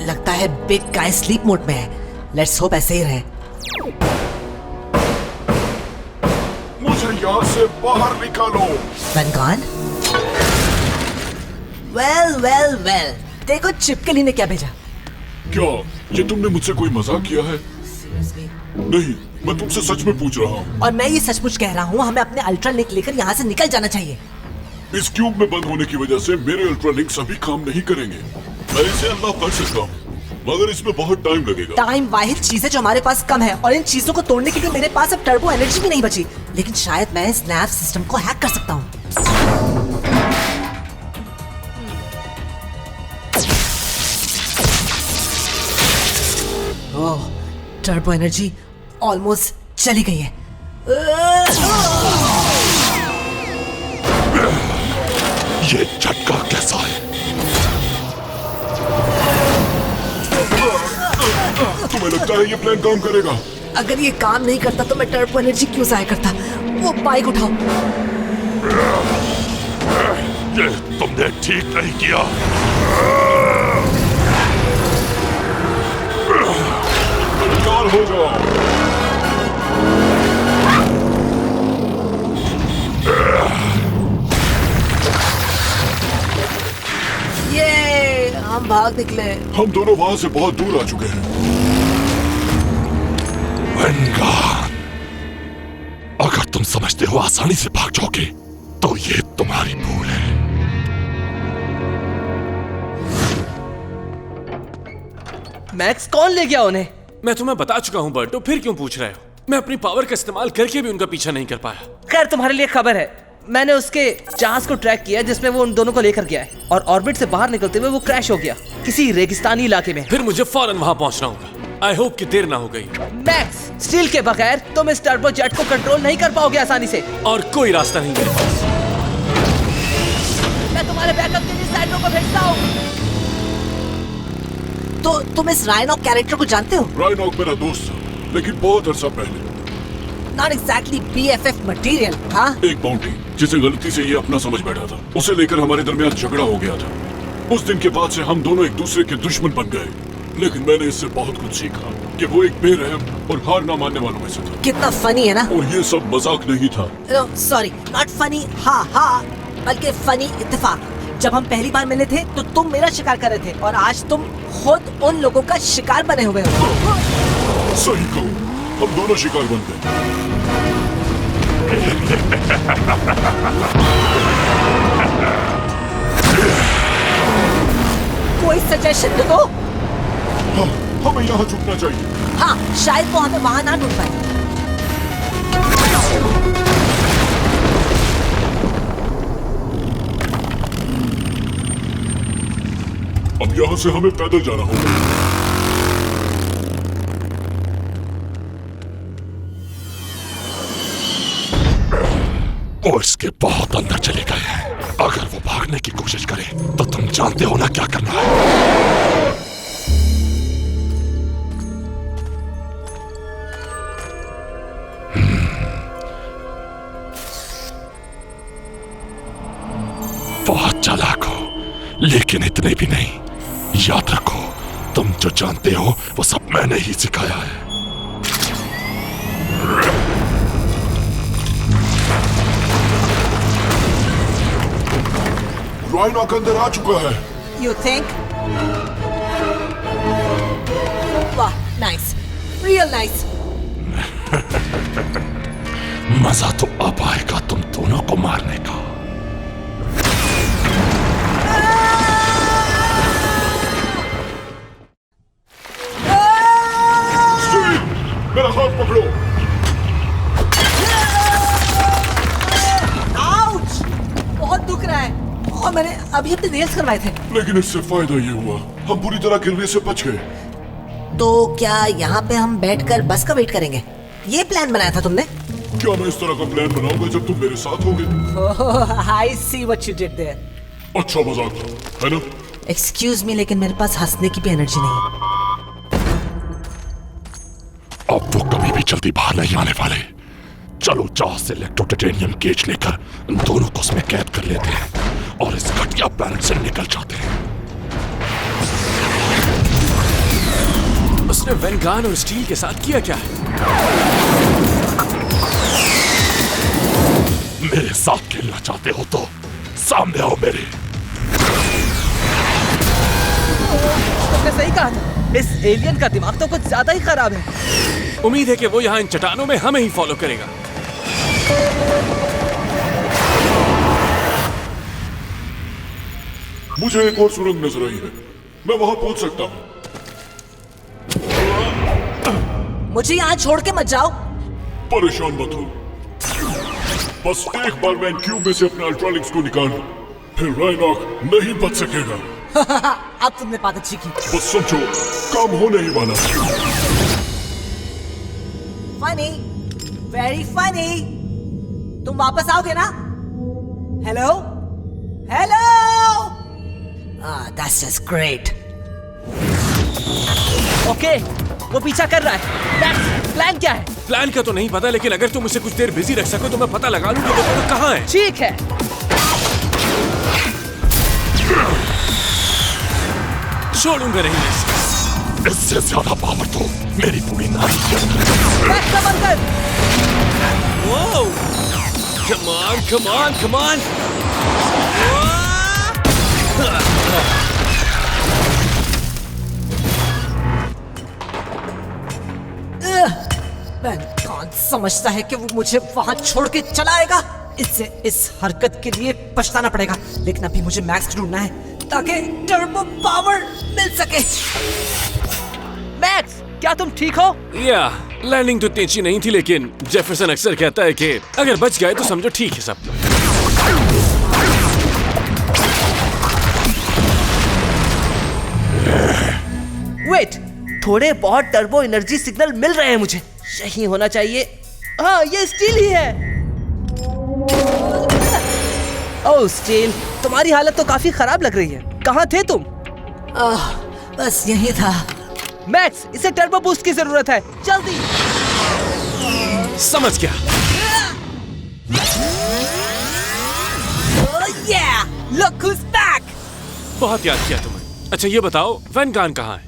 लगता है बिग गाय स्लीप मोड में है। लेट्स होप ऐसे ही रहे। मुझे यहाँ से बाहर निकालो। वेल वेल वेल, देखो चिपकली ने क्या भेजा। क्या ये तुमने मुझसे कोई मजाक किया है? नहीं, मैं तुमसे सच में पूछ रहा हूँ। और मैं ये सचमुच कह रहा हूँ, हमें अपने अल्ट्रा लिंक लेकर यहाँ से निकल जाना चाहिए। इस क्यूब में बंद होने की वजह से मेरे अल्ट्रा लिंक्स अभी काम नहीं करेंगे। मैं इसे अनलॉक कर सकता हूँ, मगर इसमें बहुत टाइम लगेगा। टाइम वाहिद चीज है जो हमारे पास कम है, और इन चीजों को तोड़ने के लिए मेरे पास अब टर्बो एनर्जी भी नहीं बची। लेकिन शायद मैं इस नैव सिस्टम को हैक कर सकता हूँ। ओह, टर्बो एनर्जी ऑलमोस्ट चली गई है। ये झटका कैसा है? तुम्हें लगता है ये प्लान काम करेगा? अगर ये काम नहीं करता तो मैं टर्बो एनर्जी क्यों जाया करता? वो बाइक उठाओ। ये तुमने ठीक नहीं किया। तैयार हो जाओ। ये हम भाग निकले। हम दोनों वहां से बहुत दूर आ चुके हैं। अगर तुम समझते हो आसानी से भाग जाओगे तो ये तुम्हारी भूल है। मैक्स कौन ले गया उन्हें? मैं तुम्हें बता चुका हूँ बर्टो, फिर क्यों पूछ रहे हो? मैं अपनी पावर का इस्तेमाल करके भी उनका पीछा नहीं कर पाया। खैर तुम्हारे लिए खबर है, मैंने उसके जहाज को ट्रैक किया जिसमें वो उन दोनों को लेकर गया है, और ऑर्बिट से बाहर निकलते हुए वो क्रैश हो गया किसी रेगिस्तानी इलाके में। फिर मुझे फौरन वहां पहुंचना होगा। आई होप कि देर ना हो गई। मैक्स, स्टील के बगैर तुम इस टर्बो जेट को कंट्रोल नहीं कर पाओगे आसानी से। और कोई रास्ता नहीं मेरे पास। मैं तुम्हारे बैकअप के लिए साइड्रो को भेजता हूँ। तो तुम इस राइनॉक कैरेक्टर को जानते हो? राइनॉक मेरा दोस्त था, लेकिन बहुत अरसा पहले। Not exactly BFF material, हाँ? एक बाउंटी जिसे गलती से ये अपना समझ बैठा था, उसे लेकर हमारे दरमियान झगड़ा हो गया था। उस दिन के बाद से हम दोनों एक दूसरे के दुश्मन बन गए। लेकिन मैंने इससे बहुत कुछ सीखा कि वो एक बेरहम और हार ना मानने वालों में से था। कितना फनी है ना? और ये सब मजाक नहीं था। सॉरी, नॉट फनी, हाँ, बल्कि फनी इत्तेफाक। जब हम पहली बार मिले थे तो तुम मेरा शिकार कर रहे थे, और आज तुम खुद उन लोगों का शिकार बने हुए हो। सही कहो, हम दोनों शिकार बन गए। कोई सजेशन दो। हाँ, हमें यहाँ छुपना चाहिए। हाँ, शायद वो हमें वहाँ ना ढूंढ पाए। अब यहाँ से हमें पैदल जाना होगा। वो इसके बहुत अंदर चले गए हैं। अगर वो भागने की कोशिश करे तो तुम जानते हो ना क्या करना है। बहुत चालाक हो, लेकिन इतने भी नहीं। याद रखो, तुम जो जानते हो वो सब मैंने ही सिखाया है। राइनॉक अंदर आ चुका है। You think? वाह, nice, real nice. मजा तो अब आएगा तुम दोनों को मारने का। मेरा हाथ पकड़ो। आउच! बहुत दुख रहा है, और मैंने अभी अपने नेल्स करवाए थे। लेकिन इससे फायदा ये हुआ, हम पूरी तरह गिरने से बच गए। तो क्या यहाँ पे हम बैठकर बस का वेट करेंगे? ये प्लान बनाया था तुमने? क्या मैं इस तरह का प्लान बनाऊंगा जब तुम मेरे साथ होगे? I see what you did there. अच्छा मजाक था, है ना? Excuse me, लेकिन मेरे पास हंसने की भी एनर्जी नहीं है। अब वो कभी भी जल्दी बाहर नहीं आने वाले। चलो जहाज से इलेक्ट्रोटाइटेनियम केज लेकर इन दोनों को उसमें कैद कर लेते हैं और इस घटिया प्लैनेट से निकल जाते हैं। उसने वेनगान और स्टील के साथ किया क्या है? मेरे साथ खेलना चाहते हो तो सामने आओ मेरे। तुमने सही कहा था, इस एलियन का दिमाग तो कुछ ज्यादा ही खराब है। उम्मीद है कि वो यहाँ इन चट्टानों में हमें ही फॉलो करेगा। मुझे एक और सुरंग नजर आई है, मैं वहां पहुंच सकता हूँ। मुझे यहाँ छोड़ के मत जाओ। परेशान मत हो, बस एक बार मैं इन क्यूब में से अपने अल्ट्रालिंक्स को निकालूं, फिर राइनॉक नहीं बच सकेगा। अब तुमने बात अच्छी की। बस समझो, काम होने ही वाला। Funny, very funny. तुम वापस आओगे ना? Hello, hello. That's just great. Okay, वो पीछा कर रहा है। प्लान क्या है? प्लान का तो नहीं पता, लेकिन अगर तुम उसे कुछ देर बिजी रख सको तो मैं पता लगा लूं कि वो दोनों कहाँ हैं। ठीक है। छोड़ूंगा नहीं। इससे ज्यादा पावर तो मेरी पूरी नाई के अंदर। Come on, come on, come on. मैं कौन समझता है कि वो मुझे वहां छोड़ के चलाएगा। इससे इस हरकत के लिए पछताना पड़ेगा, लेकिन अभी मुझे मैक्स ढूंढना है ताकि टर्बो पावर मिल सके। मैक्स, क्या तुम ठीक हो? या लैंडिंग तो इतनी अच्छी नहीं थी, लेकिन जेफरसन अक्सर कहता है कि अगर बच गए तो समझो ठीक है सब। वेट, थोड़े बहुत टर्बो एनर्जी सिग्नल मिल रहे हैं मुझे। यही होना चाहिए। हाँ, ये स्टील ही है। ओह स्टील, तुम्हारी हालत तो काफी खराब लग रही है। कहाँ थे तुम? बस यही था। मैक्स, इसे टर्बो बूस्ट की जरूरत है, जल्दी। समझ गया। Look who's back! बहुत याद किया तुम्हें। अच्छा ये बताओ, वेनगान कहाँ है?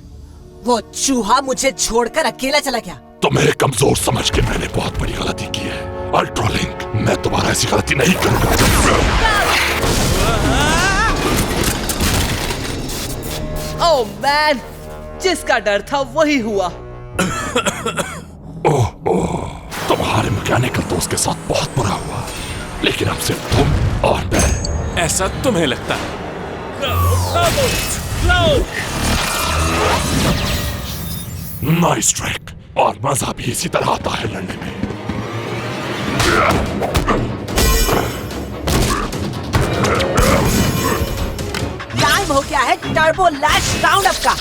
वो चूहा मुझे छोड़कर अकेला चला गया। तुम्हें कमजोर समझ के मैंने बहुत बड़ी गलती की है। अल्ट्रालिंक, मैं दोबारा ऐसी गलती नहीं करूंगा। ओह मैन, जिसका डर था वही हुआ। ओह, तुम्हारे मैकेनिकल दोस्त के साथ बहुत बुरा हुआ, लेकिन अब सिर्फ तुम और मैं। ऐसा तुम्हें लगता है? नाइस ट्रैक, और मजा भी इसी तरह आता है लड़ने में। टाइम हो गया है टर्बो लैश राउंड अप का।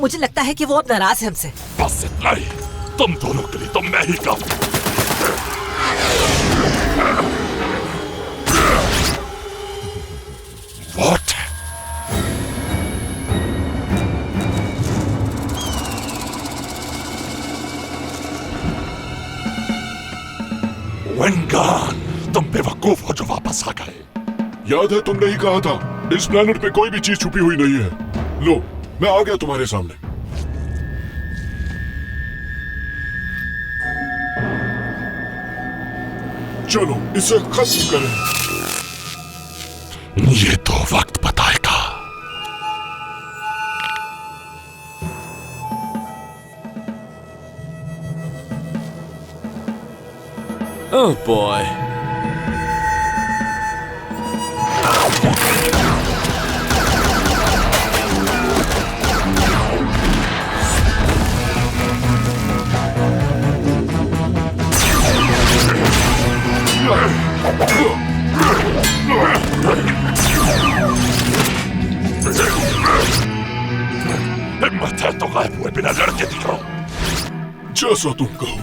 मुझे लगता है कि वो अब नाराज है हमसे। बस इतना ही, तुम दोनों के लिए तो मैं ही काफी। What? वेनगान, तुम बेवकूफ हो जो वापस आ गए। याद है तुमने ही कहा था, इस प्लेनेट पे कोई भी चीज छुपी हुई नहीं है। लो, मैं आ गया तुम्हारे सामने। चलो इसे खत्म करें। ये तो वक्त बताएगा। Oh boy. हिम्मत है तो गायब हुए बिना लड़के दिखाओ। जैसा तुम कहो।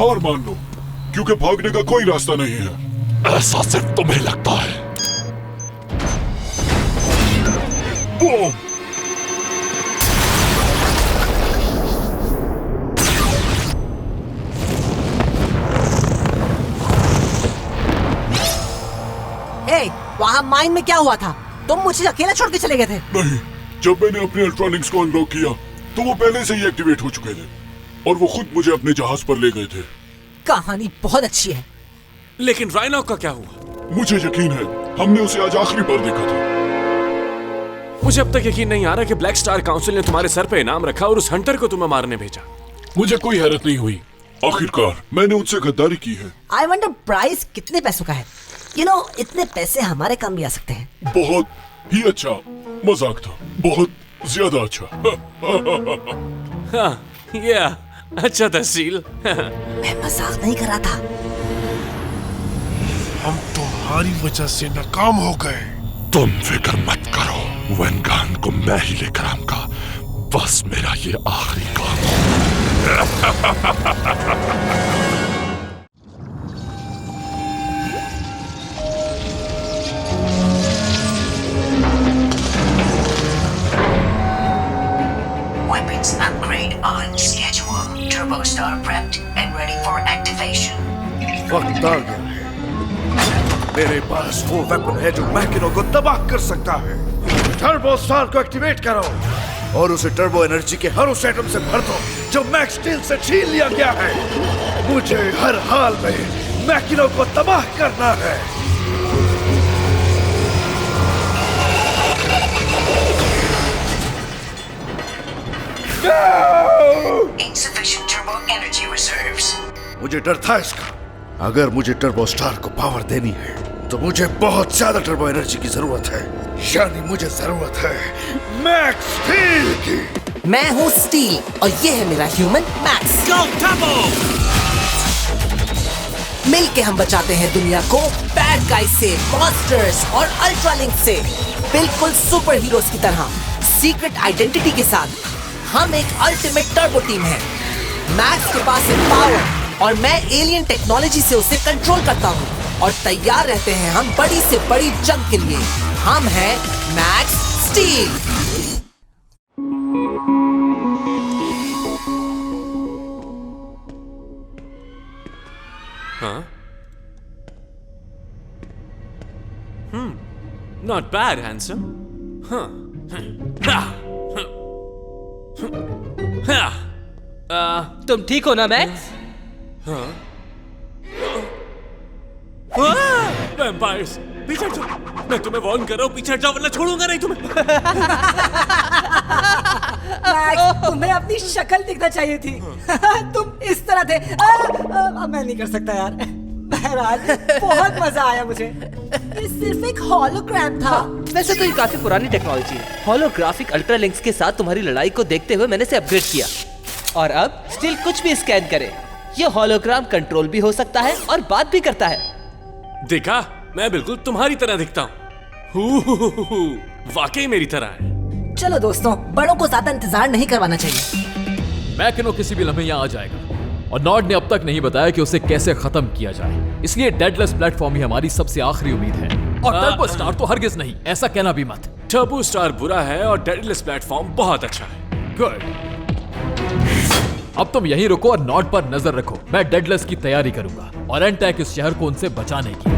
हार मान लो, क्योंकि भागने का कोई रास्ता नहीं है। ऐसा सिर्फ तुम्हें लगता है। बूम! वहाँ माइन में क्या हुआ था? तुम मुझे अकेला छोड़ के चले गए थे। नहीं, जब मैंने अपने अल्ट्रॉनिक्स को अनलॉक किया तो वो पहले से ही एक्टिवेट हो चुके थे और वो खुद मुझे अपने जहाज पर ले गए थे। कहानी बहुत अच्छी है, लेकिन राइनॉक का क्या हुआ? मुझे यकीन है हमने उसे आज आखिरी बार देखा था। मुझे अब तक यकीन नहीं आ रहा कि ब्लैक स्टार काउंसिल ने तुम्हारे सर पे इनाम रखा और उस हंटर को तुम्हें मारने भेजा। मुझे कोई हैरत नहीं हुई, आखिरकार मैंने उनसे गद्दारी की है। आई वंडर प्राइस कितने पैसों का है? इतने पैसे हमारे काम भी आ सकते हैं। बहुत ही अच्छा मजाक था, बहुत ज्यादा अच्छा। अच्छा था सील। मैं मजाक नहीं कर रहा था। हम तुम्हारी वजह से नाकाम हो गए। तुम फिक्र मत करो, वेनगान को मैं ही लेकर आऊंगा। बस मेरा ये आखिरी काम Weapons upgrade on schedule. Turbo Star prepped and ready for activation. वक्त आ गया है। मेरे पास वो वेपन है जो मैकिनो को तबाह कर सकता है। टर्बो स्टार को एक्टिवेट करो और उसे टर्बो एनर्जी के हर उस एटम से भर दो जो मैक्स स्टील से छीन लिया गया है। मुझे हर हाल में मैकिनो को तबाह करना है। Insufficient turbo energy reserves. मुझे डर था इसका। अगर मुझे टर्बो स्टार को पावर देनी है तो मुझे बहुत ज्यादा टर्बो एनर्जी की जरूरत है। यानी मुझे जरूरत है मैक्स स्टील की। मैं हूँ स्टील और ये है मेरा ह्यूमन मैक्स। गो टर्बो! मिलके हम बचाते हैं दुनिया को बैड गाइज से, मॉन्स्टर्स और अल्ट्रालिंक से, बिल्कुल सुपर हीरोज की तरह। सीक्रेट आइडेंटिटी के साथ हम एक अल्टीमेट टर्बो टीम है। मैक्स के पास है पावर और मैं एलियन टेक्नोलॉजी से उसे कंट्रोल करता हूँ और तैयार रहते हैं हम बड़ी से बड़ी जंग के लिए। हम हैं मैक्स स्टील। हाँ? Not bad, handsome. तुम ठीक हो ना मैक्स? वैम्पायर्स, पीछे हटो। मैं तुम्हें वार्न कर रहा हूँ, पीछे हट जाओ वरना छोड़ूंगा नहीं तुम्हें। मैक्स, तुम्हें अपनी शक्ल दिखना चाहिए थी। तुम इस तरह थे। मैं नहीं कर सकता यार। बहरहाल बहुत मजा आया मुझे। ये सिर्फ एक होलोग्राम था। वैसे तो ये काफी पुरानी टेक्नोलॉजी है। होलोग्राफिक अल्ट्रा लिंक्स के साथ तुम्हारी लड़ाई को देखते हुए मैंने इसे अपग्रेड किया और अब स्टिल कुछ भी स्कैन करे ये होलोग्राम कंट्रोल भी हो सकता है और बात भी करता है। देखा, मैं बिल्कुल तुम्हारी तरह दिखता हूँ। वाकई मेरी तरह है। चलो दोस्तों, बड़ों को ज्यादा इंतजार नहीं करवाना चाहिए। मैकिनो किसी भी लम्हे यहाँ आ जाएगा और नॉर्ड ने अब तक नहीं बताया कि उसे कैसे खत्म किया जाए। इसलिए डेडलेस प्लेटफॉर्म ही हमारी सबसे आखिरी उम्मीद है और टर्बो स्टार तो हरगिज नहीं, ऐसा कहना भी मत। टर्बो स्टार बुरा है और डेडलेस प्लेटफॉर्म बहुत अच्छा है। गुड। अब तुम यहीं रुको और नॉर्ड पर नजर रखो। मैं डेडलेस की तैयारी करूंगा और एंटैक इस शहर को उनसे बचाने की।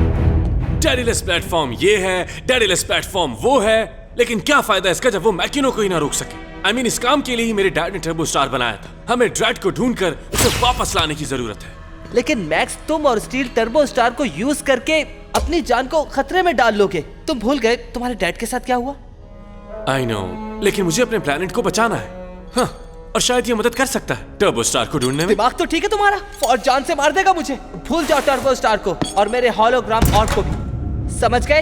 डेडलेस प्लेटफॉर्म ये है, डेडलेस प्लेटफॉर्म वो है, लेकिन क्या फायदा इसका जब वो मैकिनो को ही ना रोक सके। I mean, इस काम के लिए ही मेरे डैड ने टर्बो स्टार बनाया था। हमें ड्रैड को ढूंढकर उसे वापस लाने की जरूरत है। लेकिन मैक्स, तुम और स्टील टर्बो स्टार को यूज करके अपनी जान को खतरे में डाल लोगे। तुम भूल गए तुम्हारे डैड के साथ क्या हुआ? I know, लेकिन मुझे अपने प्लेनेट को बचाना है। हाँ, और शायद ये मदद कर सकता है टर्बो स्टार को ढूंढने में। दिमाग तो ठीक है तुम्हारा, और जान से मार देगा मुझे। भूल जाओ टर्बो स्टार को और मेरे होलोग्राम ऑर्ब को भी। समझ गए?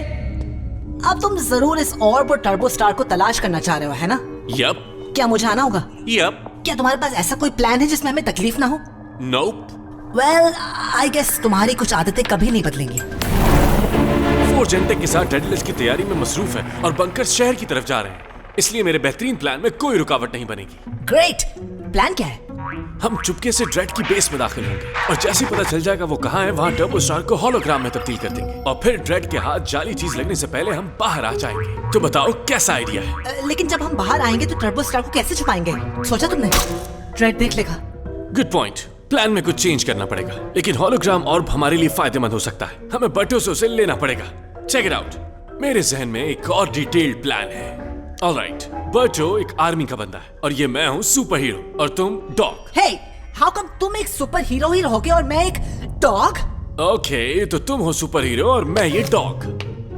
अब तुम जरूर इस ऑर्ब और टर्बो स्टार को तलाश करना चाह रहे हो, है ना? यप। क्या मुझे आना होगा? यप। क्या तुम्हारे पास ऐसा कोई प्लान है जिसमें हमें तकलीफ ना हो? नोप। वेल, आई गेस तुम्हारी कुछ आदतें कभी नहीं बदलेंगी। फोर्ज एंटेक के साथ डेडलेस की तैयारी में मसरूफ है और बंकर शहर की तरफ जा रहे हैं। इसलिए मेरे बेहतरीन प्लान में कोई रुकावट नहीं बनेगी। ग्रेट। प्लान क्या है? हम चुपके से ड्रेड की बेस में दाखिल होंगे और जैसे ही पता चल जाएगा वो कहाँ है, वहाँ टर्बो स्टार को होलोग्राम में तब्दील कर देंगे और फिर ड्रेड के हाथ जाली चीज लगने से पहले हम बाहर आ जाएंगे। तो बताओ कैसा आइडिया है? लेकिन जब हम बाहर आएंगे तो टर्बो स्टार को कैसे छुपाएंगे? सोचा तुमने? ड्रेड देख लेगा। Good point. प्लान में कुछ चेंज करना पड़ेगा, लेकिन होलोग्राम ऑर्ब हमारे लिए फायदेमंद हो सकता है। हमें बटो से उसे लेना पड़ेगा। Check it out. मेरे जहन में एक और डिटेल्ड प्लान है। ऑलराइट, बटो एक आर्मी का बंदा है और ये मैं हूँ सुपर हीरो और तुम डॉग। हे, हाउ कम तुम एक सुपर हीरो ही रहोगे और मैं एक डॉग? ओके, तो तुम हो सुपर हीरो और मैं ये डॉग।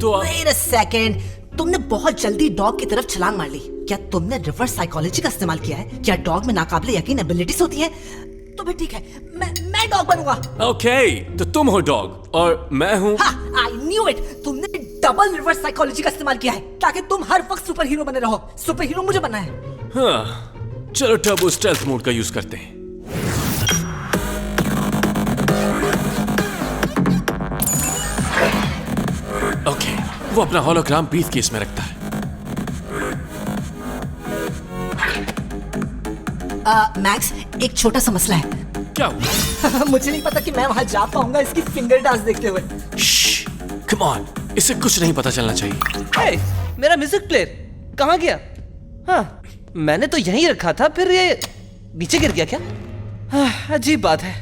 तो वेट अ सेकंड, तुमने बहुत जल्दी डॉग की तरफ छलांग मार ली। क्या तुमने रिवर्स साइकोलॉजी का इस्तेमाल किया है? क्या डॉग में नाकाबिले यकीन एबिलिटीज होती हैं? तो फिर ठीक है, मैं डॉग बनूंगा। ओके, तो तुम हो डॉग और मैं हूँ। I knew it. तुमने डबल रिवर्स साइकोलॉजी का इस्तेमाल किया है ताकि तुम हर वक्त सुपर हीरो बने रहो। सुपर हीरो मुझे बनना है। हाँ, चलो टर्बो स्टेल्थ मोड का यूज करते हैं। ओके, वो अपना होलोग्राम ब्रीफ केस में रखता है। मैक्स, एक छोटा सा मसला है। क्या हुआ? मुझे नहीं पता कि मैं वहां जा पाऊंगा इसकी फिंगर डांस देखते हुए। कम ऑन, इसे कुछ नहीं पता चलना चाहिए। हे, मेरा म्यूजिक प्लेयर कहाँ गया? हाँ, मैंने तो यहीं रखा था, फिर ये नीचे गिर गया क्या? अजीब बात है।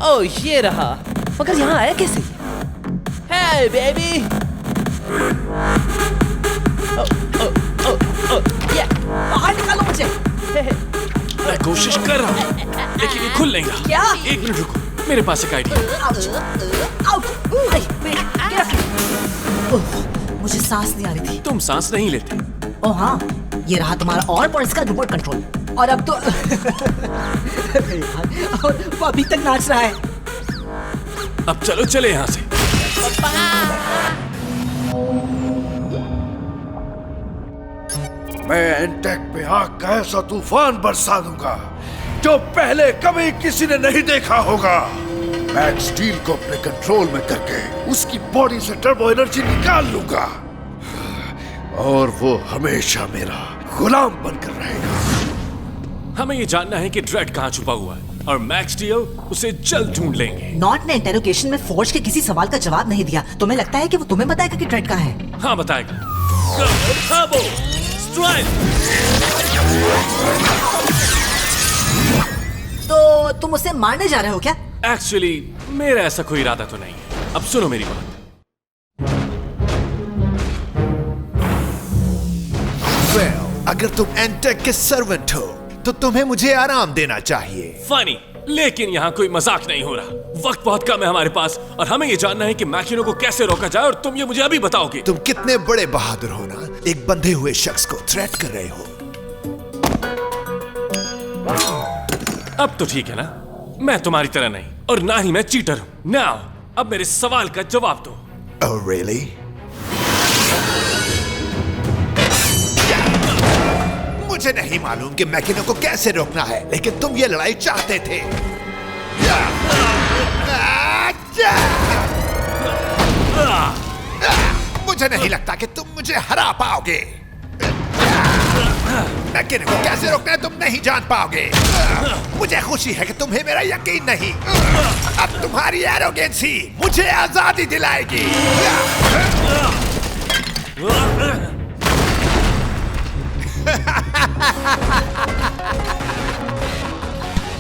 ओह, ये रहा। मगर यहाँ आया कैसे? हे बेबी, बाहर निकालो मुझे। मैं कोशिश कर रहा हूँ लेकिन ये खुल नहीं रहा। क्या? एक मिनट रुको, मेरे पास एक आइडिया। मुझे सांस नहीं आ रही थी। तुम सांस नहीं लेते? ओह हाँ, ये रहा तुम्हारा और पर इसका रिमोट कंट्रोल। और अब तो और वो अभी तक नाच रहा है। अब चलो चले यहाँ से। मैं एंटेक पे आग का ऐसा तूफान बरसा दूंगा जो पहले कभी किसी ने नहीं देखा होगा। मैक्स स्टील को अपने कंट्रोल में करके उसकी बॉडी से टर्बो एनर्जी निकाल लूंगा और वो हमेशा मेरा गुलाम बनकर रहेगा। हमें ये जानना है कि ड्रेड कहाँ छुपा हुआ है और मैक्स स्टील उसे जल्द ढूंढ लेंगे। नॉट ने इंटेरोगेशन में फोर्ज के किसी सवाल का जवाब नहीं दिया। तुम्हें लगता है कि वो तुम्हें बताएगा कि ड्रेड कहाँ है? हाँ, बताएगा। तो तुम उसे मारने जा रहे हो क्या? एक्चुअली मेरा ऐसा कोई इरादा तो नहीं है। अब सुनो मेरी बात। अगर तुम एंटेक के सर्वेंट हो तो तुम्हें मुझे आराम देना चाहिए। फनी, लेकिन यहाँ कोई मजाक नहीं हो रहा। वक्त बहुत कम है हमारे पास और हमें ये जानना है कि मैकिनो को कैसे रोका जाए और तुम ये मुझे अभी बताओगे। तुम कितने बड़े बहादुर हो ना, एक बंधे हुए शख्स को थ्रेट कर रहे हो। अब तो ठीक है ना, मैं तुम्हारी तरह नहीं और ना ही मैं चीटर हूँ। नाउ अब मेरे सवाल का जवाब दो। Oh, really? मुझे नहीं मालूम कि मैकिनो को कैसे रोकना है, लेकिन तुम ये लड़ाई चाहते थे। मुझे नहीं लगता कि तुम मुझे हरा पाओगे। मैकिनो को कैसे रोकना है तुम नहीं जान पाओगे। मुझे खुशी है कि तुम्हें मेरा यकीन नहीं। अब तुम्हारी एरोगेंसी मुझे आजादी दिलाएगी।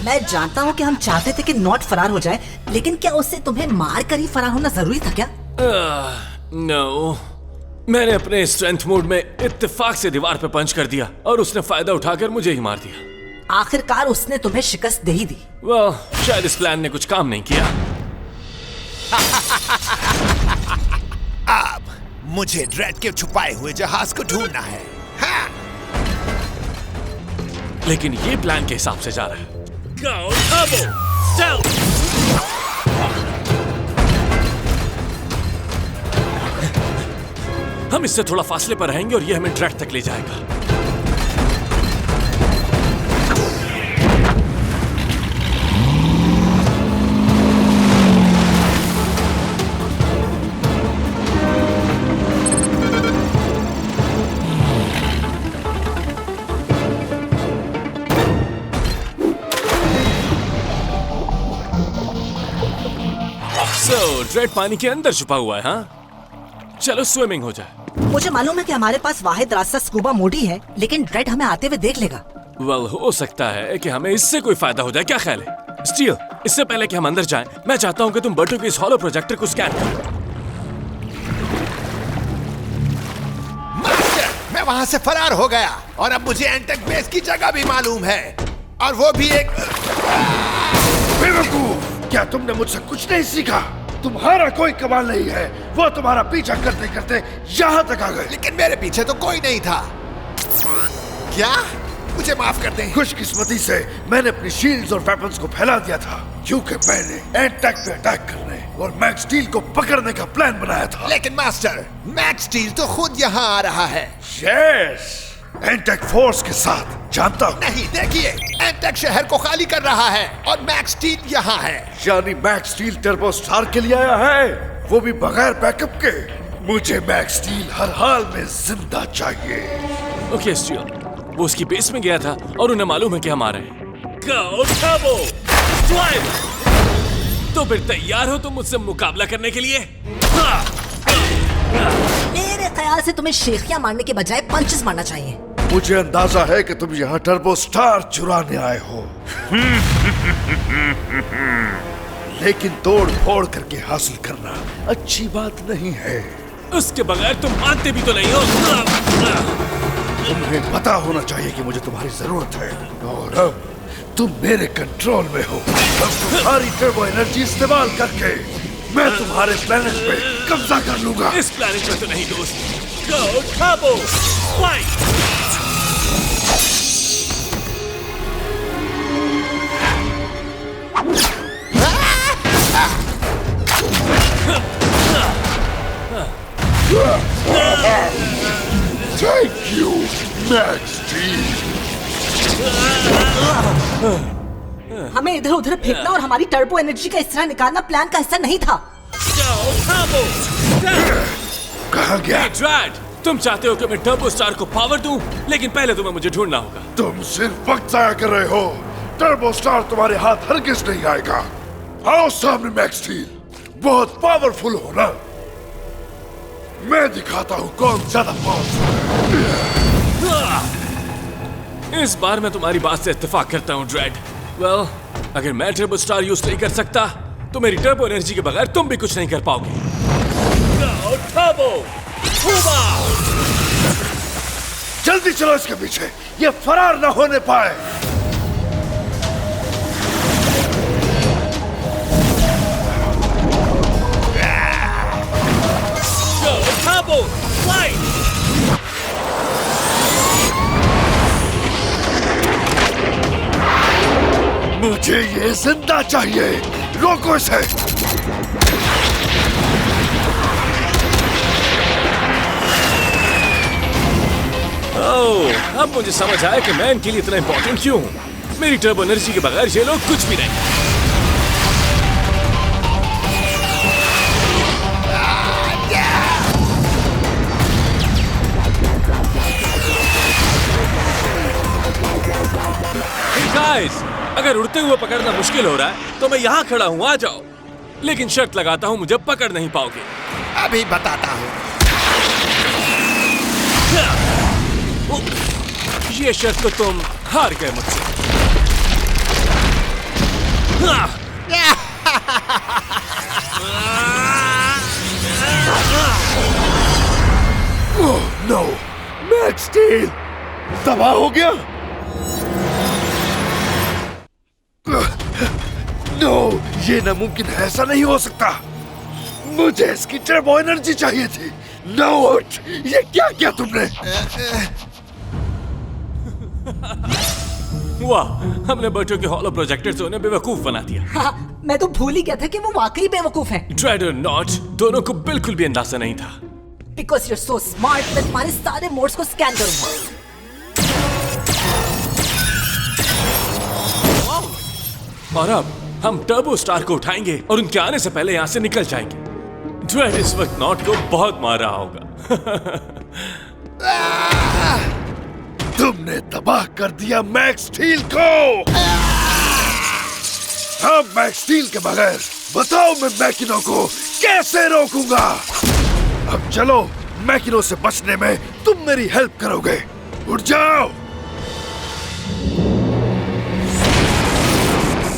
मैं जानता हूँ कि हम चाहते थे कि नॉट फरार हो जाए, लेकिन क्या उससे तुम्हें मार कर ही फरार होना जरूरी था क्या? नो, मैंने अपने स्ट्रेंथ मोड में इत्तेफाक से दीवार पे पंच कर दिया और उसने फायदा उठाकर मुझे ही मार दिया। आखिरकार उसने तुम्हें शिकस्त दे ही दी। शायद इस प्लान ने कुछ काम नहीं किया। अब मुझे ड्रेड के छुपाए हुए जहाज को ढूंढना है। हाँ। लेकिन ये प्लान के हिसाब से जा रहा है। हम इससे थोड़ा फासले पर रहेंगे और ये हमें ड्रेड तक ले जाएगा। ड्रेड पानी के अंदर छुपा हुआ है, हाँ? चलो स्विमिंग हो जाए। मुझे मालूम है कि हमारे पास वाहिद रास्ता स्कूबा मोड ही है, लेकिन ड्रेड हमें आते हुए देख लेगा। हो सकता है कि हमें इससे कोई फायदा हो जाए। क्या ख्याल है स्टील? इससे पहले कि हम अंदर जाएं, मैं चाहता हूं कि तुम बर्टू के इस हॉलो प्रोजेक्टर को स्कैन करो। मैं वहां से फरार हो गया और अब मुझे एंटेक बेस की जगह भी मालूम है, और वो भी एक बेवकूफ! क्या तुमने मुझसे कुछ नहीं सीखा? तुम्हारा कोई कमाल नहीं है, वो तुम्हारा पीछा करते करते यहाँ तक आ गए। लेकिन मेरे पीछे तो कोई नहीं था। क्या? मुझे माफ कर दें। खुशकिस्मती से मैंने अपनी शील्ड्स और वेपन्स को फैला दिया था, क्योंकि मैंने एंटेक पे अटैक करने और मैक्स स्टील को पकड़ने का प्लान बनाया था। लेकिन मास्टर, मैक्स स्टील तो खुद यहाँ आ रहा है। यस, एंटेक फोर्स के साथ। जानता हूँ। नहीं, देखिए, एंटेक शहर को खाली कर रहा है और मैक्स स्टील यहाँ है। यानी मैक्स स्टील टर्बो स्टार के लिए आया है, वो भी बगैर बैकअप के। मुझे मैक्स स्टील हर हाल में जिंदा चाहिए। ओके स्टील, वो उसकी बेस में गया था और उन्हें मालूम है कि हम आ रहे हैं। तो फिर तैयार हो तुम मुझसे मुकाबला करने के लिए? मेरे ख्याल से तुम्हें शेखियां मारने के बजाय पंचेस मारना चाहिए। मुझे अंदाजा है कि तुम यहाँ टर्बो स्टार चुराने आए हो। लेकिन तोड़ फोड़ करके हासिल करना अच्छी बात नहीं है। उसके बगैर तुम मानते भी तो नहीं हो। तुम्हें पता होना चाहिए कि मुझे तुम्हारी जरूरत है, और अब तुम मेरे कंट्रोल में हो। अब तुम्हारी टर्बो एनर्जी इस्तेमाल करके मैं तुम्हारे प्लेनेट पे कब्जा कर लूंगा। इस प्लेनेट पे तो नहीं दोस्त। Go turbo fight! Thank you, Max Steel. हमें इधर उधर फेंकना और हमारी टर्बो एनर्जी का इस तरह निकालना प्लान का हिस्सा नहीं था। कहाँ गया? ड्रैड, तुम चाहते हो कि मैं टर्बो स्टार को पावर दूं, लेकिन पहले तुम्हें मुझे ढूंढना होगा। तुम सिर्फ वक्त जाया कर रहे हो। टर्बो स्टार तुम्हारे हाथ हरगिज नहीं आएगा। आओ सामने मैक्स स्टील, बहुत पावरफुल हो ना। मैं दिखाता हूँ कौन ज्यादा पावरफुल है। इस बार मैं तुम्हारी बात से इत्तेफाक करता हूँ ड्रैड। वेल, अगर मैं टर्बो स्टार यूज नहीं कर सकता, तो मेरी टर्बो एनर्जी के बगैर तुम भी कुछ नहीं कर पाओगे। जल्दी चलो इसके पीछे, ये फरार न होने पाए। मुझे ये जिंदा चाहिए। रोको इसे। ओह, अब मुझे समझ आया कि मैं इनके लिए इतना इंपॉर्टेंट क्यों हूं। मेरी टर्बो एनर्जी के बगैर ये लोग कुछ भी नहीं। गाइस, अगर उड़ते हुए पकड़ना मुश्किल हो रहा है तो मैं यहाँ खड़ा हूँ, आ जाओ। लेकिन शर्त लगाता हूँ, मुझे पकड़ नहीं पाओगे। अभी बताता हूँ। ये शर्त तो तुम हार गए मुझसे। ओह नो, मैक्स स्टील तबाह हो गया। नो, ये नामुमकिन है, ऐसा नहीं हो सकता। मुझे इसकी टर्बो एनर्जी चाहिए थी। नो, ये क्या किया तुमने? वाह, हमने बर्टू के हॉलो प्रोजेक्टर से उन्हें बेवकूफ बना दिया। हाँ, मैं तो भूल ही गया था कि वो वाकई बेवकूफ है। ड्रैड और नॉट दोनों को बिल्कुल भी अंदाजा नहीं था। Because you're so smart, मैं तुम्हारे सारे मोड्स को स्कैन करूंगा। और अब हम टर्बो स्टार को उठाएंगे और उनके आने से पहले यहाँ से निकल जाएंगे। ड्रैड इस वक्त नॉट को बहुत मार रहा होगा। तुमने तबाह कर दिया मैक्स स्टील को। अब मैक्स स्टील के बगैर बताओ मैं मैकिनो को कैसे रोकूंगा? अब चलो, मैकिनो से बचने में तुम मेरी हेल्प करोगे। उठ जाओ।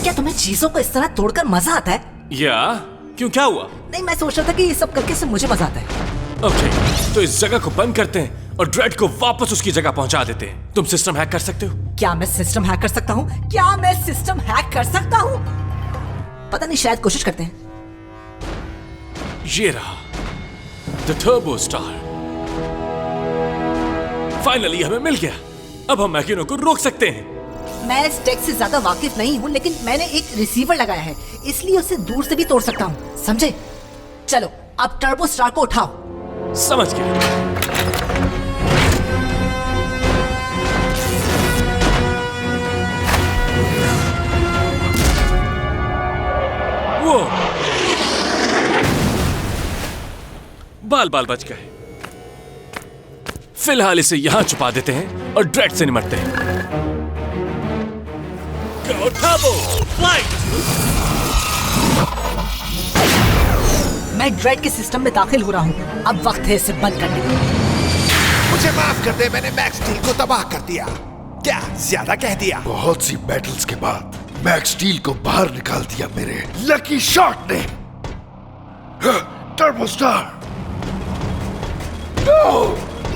क्या तुम्हें चीजों को इस तरह तोड़कर मजा आता है? या क्यों, क्या हुआ? नहीं, मैं सोच रहा था कि ये सब करके से मुझे मजा आता है। ओके, तो इस जगह को बंद करते हैं और ड्रेड को वापस उसकी जगह पहुंचा देते हैं। तुम सिस्टम हैक कर सकते हो? क्या मैं सिस्टम हैक कर सकता हूँ? क्या मैं सिस्टम हैक कर सकता हूँ? पता नहीं, शायद कोशिश करते हैं। ये रहा द टर्बो स्टार। फाइनली हमें मिल गया। अब हम मैकिनो को रोक सकते हैं। मैं इस टेक से ज्यादा वाकिफ नहीं हूँ, लेकिन मैंने एक रिसीवर लगाया है, इसलिए उसे दूर से भी तोड़ सकता हूँ। समझे? चलो, अब टर्बो स्टार को उठाओ। समझ गया। वो बाल बाल बच गए। फिलहाल इसे यहां छुपा देते हैं और ड्रेड से निमटते हैं। मैं ड्रेड के सिस्टम में दाखिल हो रहा हूँ। अब वक्त है इसे बंद करने का। मुझे माफ कर दे, मैंने मैक्स स्टील को तबाह कर दिया। क्या ज्यादा कह दिया? बहुत सी बैटल्स के बाद मैक्स स्टील को बाहर निकाल दिया मेरे लकी शॉट ने। Turbo star, no!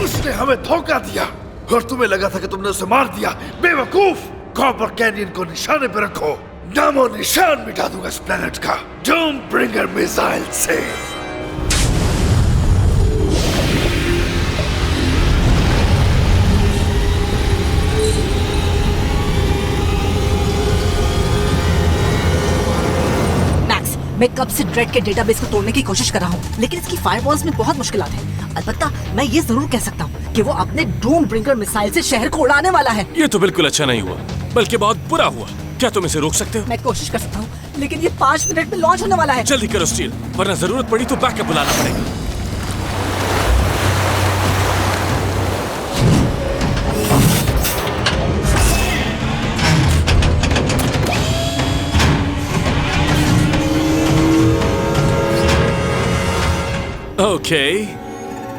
उसने हमें धोखा दिया और तुम्हें लगा था कि तुमने उसे मार दिया। बेवकूफ! कॉपर कैनियन को निशाने पर रखो। नामो निशान मिटा दूंगा इस प्लेनेट का डूम ब्रिंगर मिसाइल से। मैक्स, मैं कब से ड्रेड के डेटाबेस को तोड़ने की कोशिश कर रहा हूँ, लेकिन इसकी फायरवॉल्स में बहुत मुश्किलात हैं। अलबत्ता मैं ये जरूर कह सकता हूँ कि वो अपने डूम ब्रिंगर मिसाइल से शहर को उड़ाने वाला है। ये तो बिल्कुल अच्छा नहीं हुआ, बल्कि बहुत बुरा हुआ। क्या तुम इसे रोक सकते हो? मैं कोशिश कर सकता हूँ, लेकिन ये 5 मिनट में लॉन्च होने वाला है। जल्दी करो स्टील, वरना जरूरत पड़ी तो बैकअप बुलाना पड़ेगा। ओके,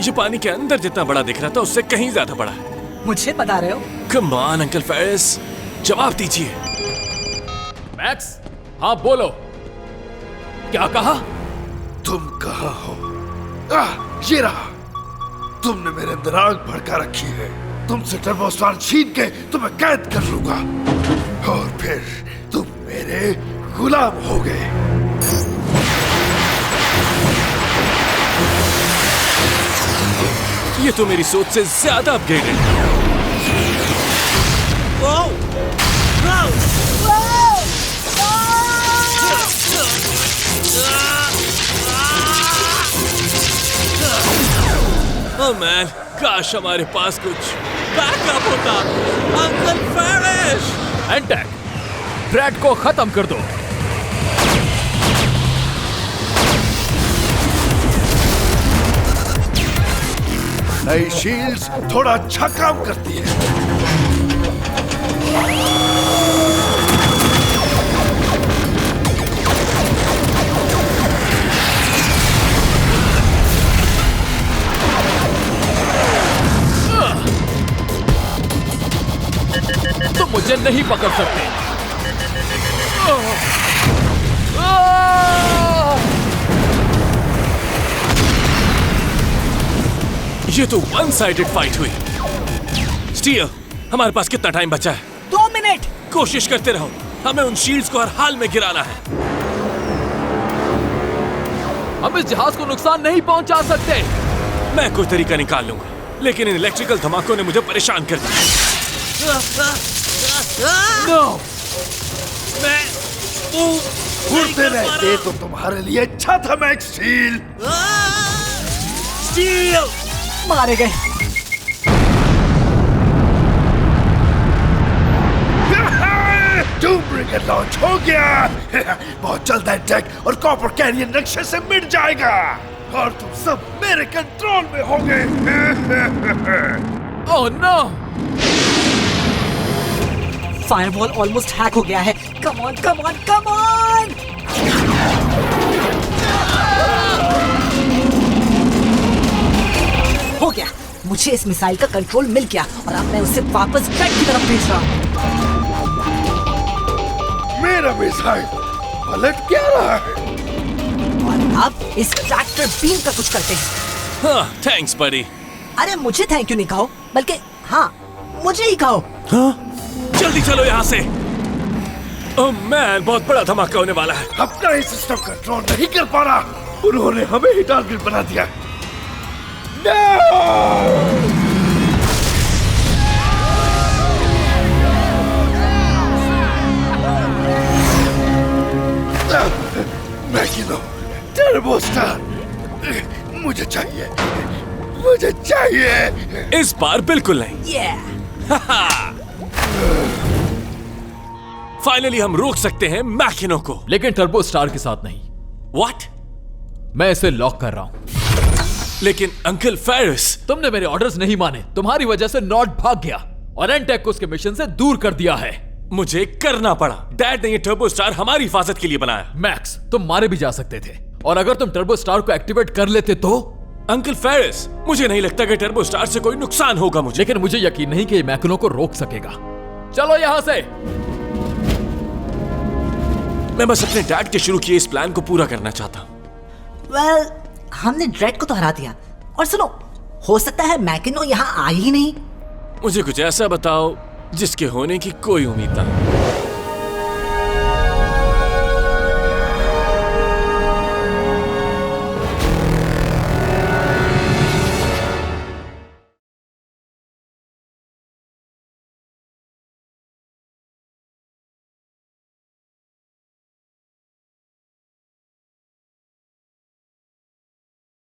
ये पानी के अंदर जितना बड़ा दिख रहा था उससे कहीं ज्यादा बड़ा है। मुझे बता रहे हो? कम ऑन अंकल फेरिस, जवाब दीजिए। मैक्स, हाँ बोलो, क्या कहा? तुम कहाँ हो? ये रहा। तुमने मेरे अंदर आग भड़का रखी है। तुमसे टर्बो स्टार छीन के तुम्हें कैद कर लूंगा और फिर तुम मेरे गुलाम हो गए। ये तो मेरी सोच से ज्यादा अपग्रेडेड है। ओह मैन, काश हमारे पास कुछ बैकअप होता। अंकल फेरिस, एंटेक, ड्रेड को खत्म कर दो। नई शील्ड्स थोड़ा अच्छा काम करती है। तुम मुझे नहीं पकड़ सकते। ये तो वन साइडेड फाइट हुई। स्टील, हमारे पास कितना टाइम बचा है? 2 मिनट। कोशिश करते रहो, हमें उन शील्ड्स को हर हाल में गिराना है। हम इस जहाज को नुकसान नहीं पहुंचा सकते। मैं कोई तरीका निकाल लूंगा, लेकिन इन इलेक्ट्रिकल धमाकों ने मुझे परेशान कर दिया। नो! उड़ते रहते तो तुम्हारे लिए अच्छा था मैक्स स्टील। स्टील! मारे गए। डूम ब्रिंगर लॉन्च हो गया। बहुत जल्द एंटेक और कॉपर कैनियन नक्शे से मिट जाएगा और तुम सब मेरे कंट्रोल में होगे। Oh no! Firewall almost hack हो गया है। Come on come on come on. हो गया, मुझे इस मिसाइल का कंट्रोल मिल गया और अब मैं उसे वापस ड्रैड की तरफ भेज रहा हूँ। मेरा मिसाइल पलट क्या रहा है? और अब इस ट्रैक्टर बीम का कुछ करते हैं। हाँ, थैंक्स बडी। अरे मुझे थैंक यू नहीं कहो, बल्कि हाँ मुझे ही कहो। हाँ? जल्दी चलो यहाँ से। ओह मैन, बहुत बड़ा धमाका होने वाला है। अपना ही सिस्टम कंट्रोल नहीं कर पा रहा, उन्होंने हमें ही टारगेट बना दिया। मैकिनो, टर्बो स्टार, मुझे चाहिए, मुझे चाहिए। इस बार बिल्कुल नहीं। फाइनली हम रोक सकते हैं मैकिनो को, लेकिन टर्बो स्टार के साथ नहीं। व्हाट? मैं इसे लॉक कर रहा हूं। लेकिन अंकल फेरिस, तुमने मेरे ऑर्डर्स नहीं माने। तुम्हारी वजह से नॉट भाग गया और एनटेक को उसके मिशन से दूर कर दिया है। मुझे करना पड़ा। डैड ने ये टर्बो स्टार हमारी हिफाजत के लिए बनाया। मैक्स, तुम मारे भी जा सकते थे, और अगर तुम टर्बो स्टार को एक्टिवेट कर लेते तो। अंकल फेरिस, मुझे नहीं लगता कि टर्बो स्टार से कोई नुकसान होगा मुझे। लेकिन मुझे यकीन नहीं कि ये मैकिनो को रोक सकेगा। चलो यहां से। मैं बस अपने डैड के शुरू किए इस प्लान को पूरा करना चाहता हूँ। वेल, हमने ड्रेड को तो हरा दिया, और सुनो, हो सकता है मैकिनो यहाँ आए ही नहीं। मुझे कुछ ऐसा बताओ जिसके होने की कोई उम्मीद ना हो।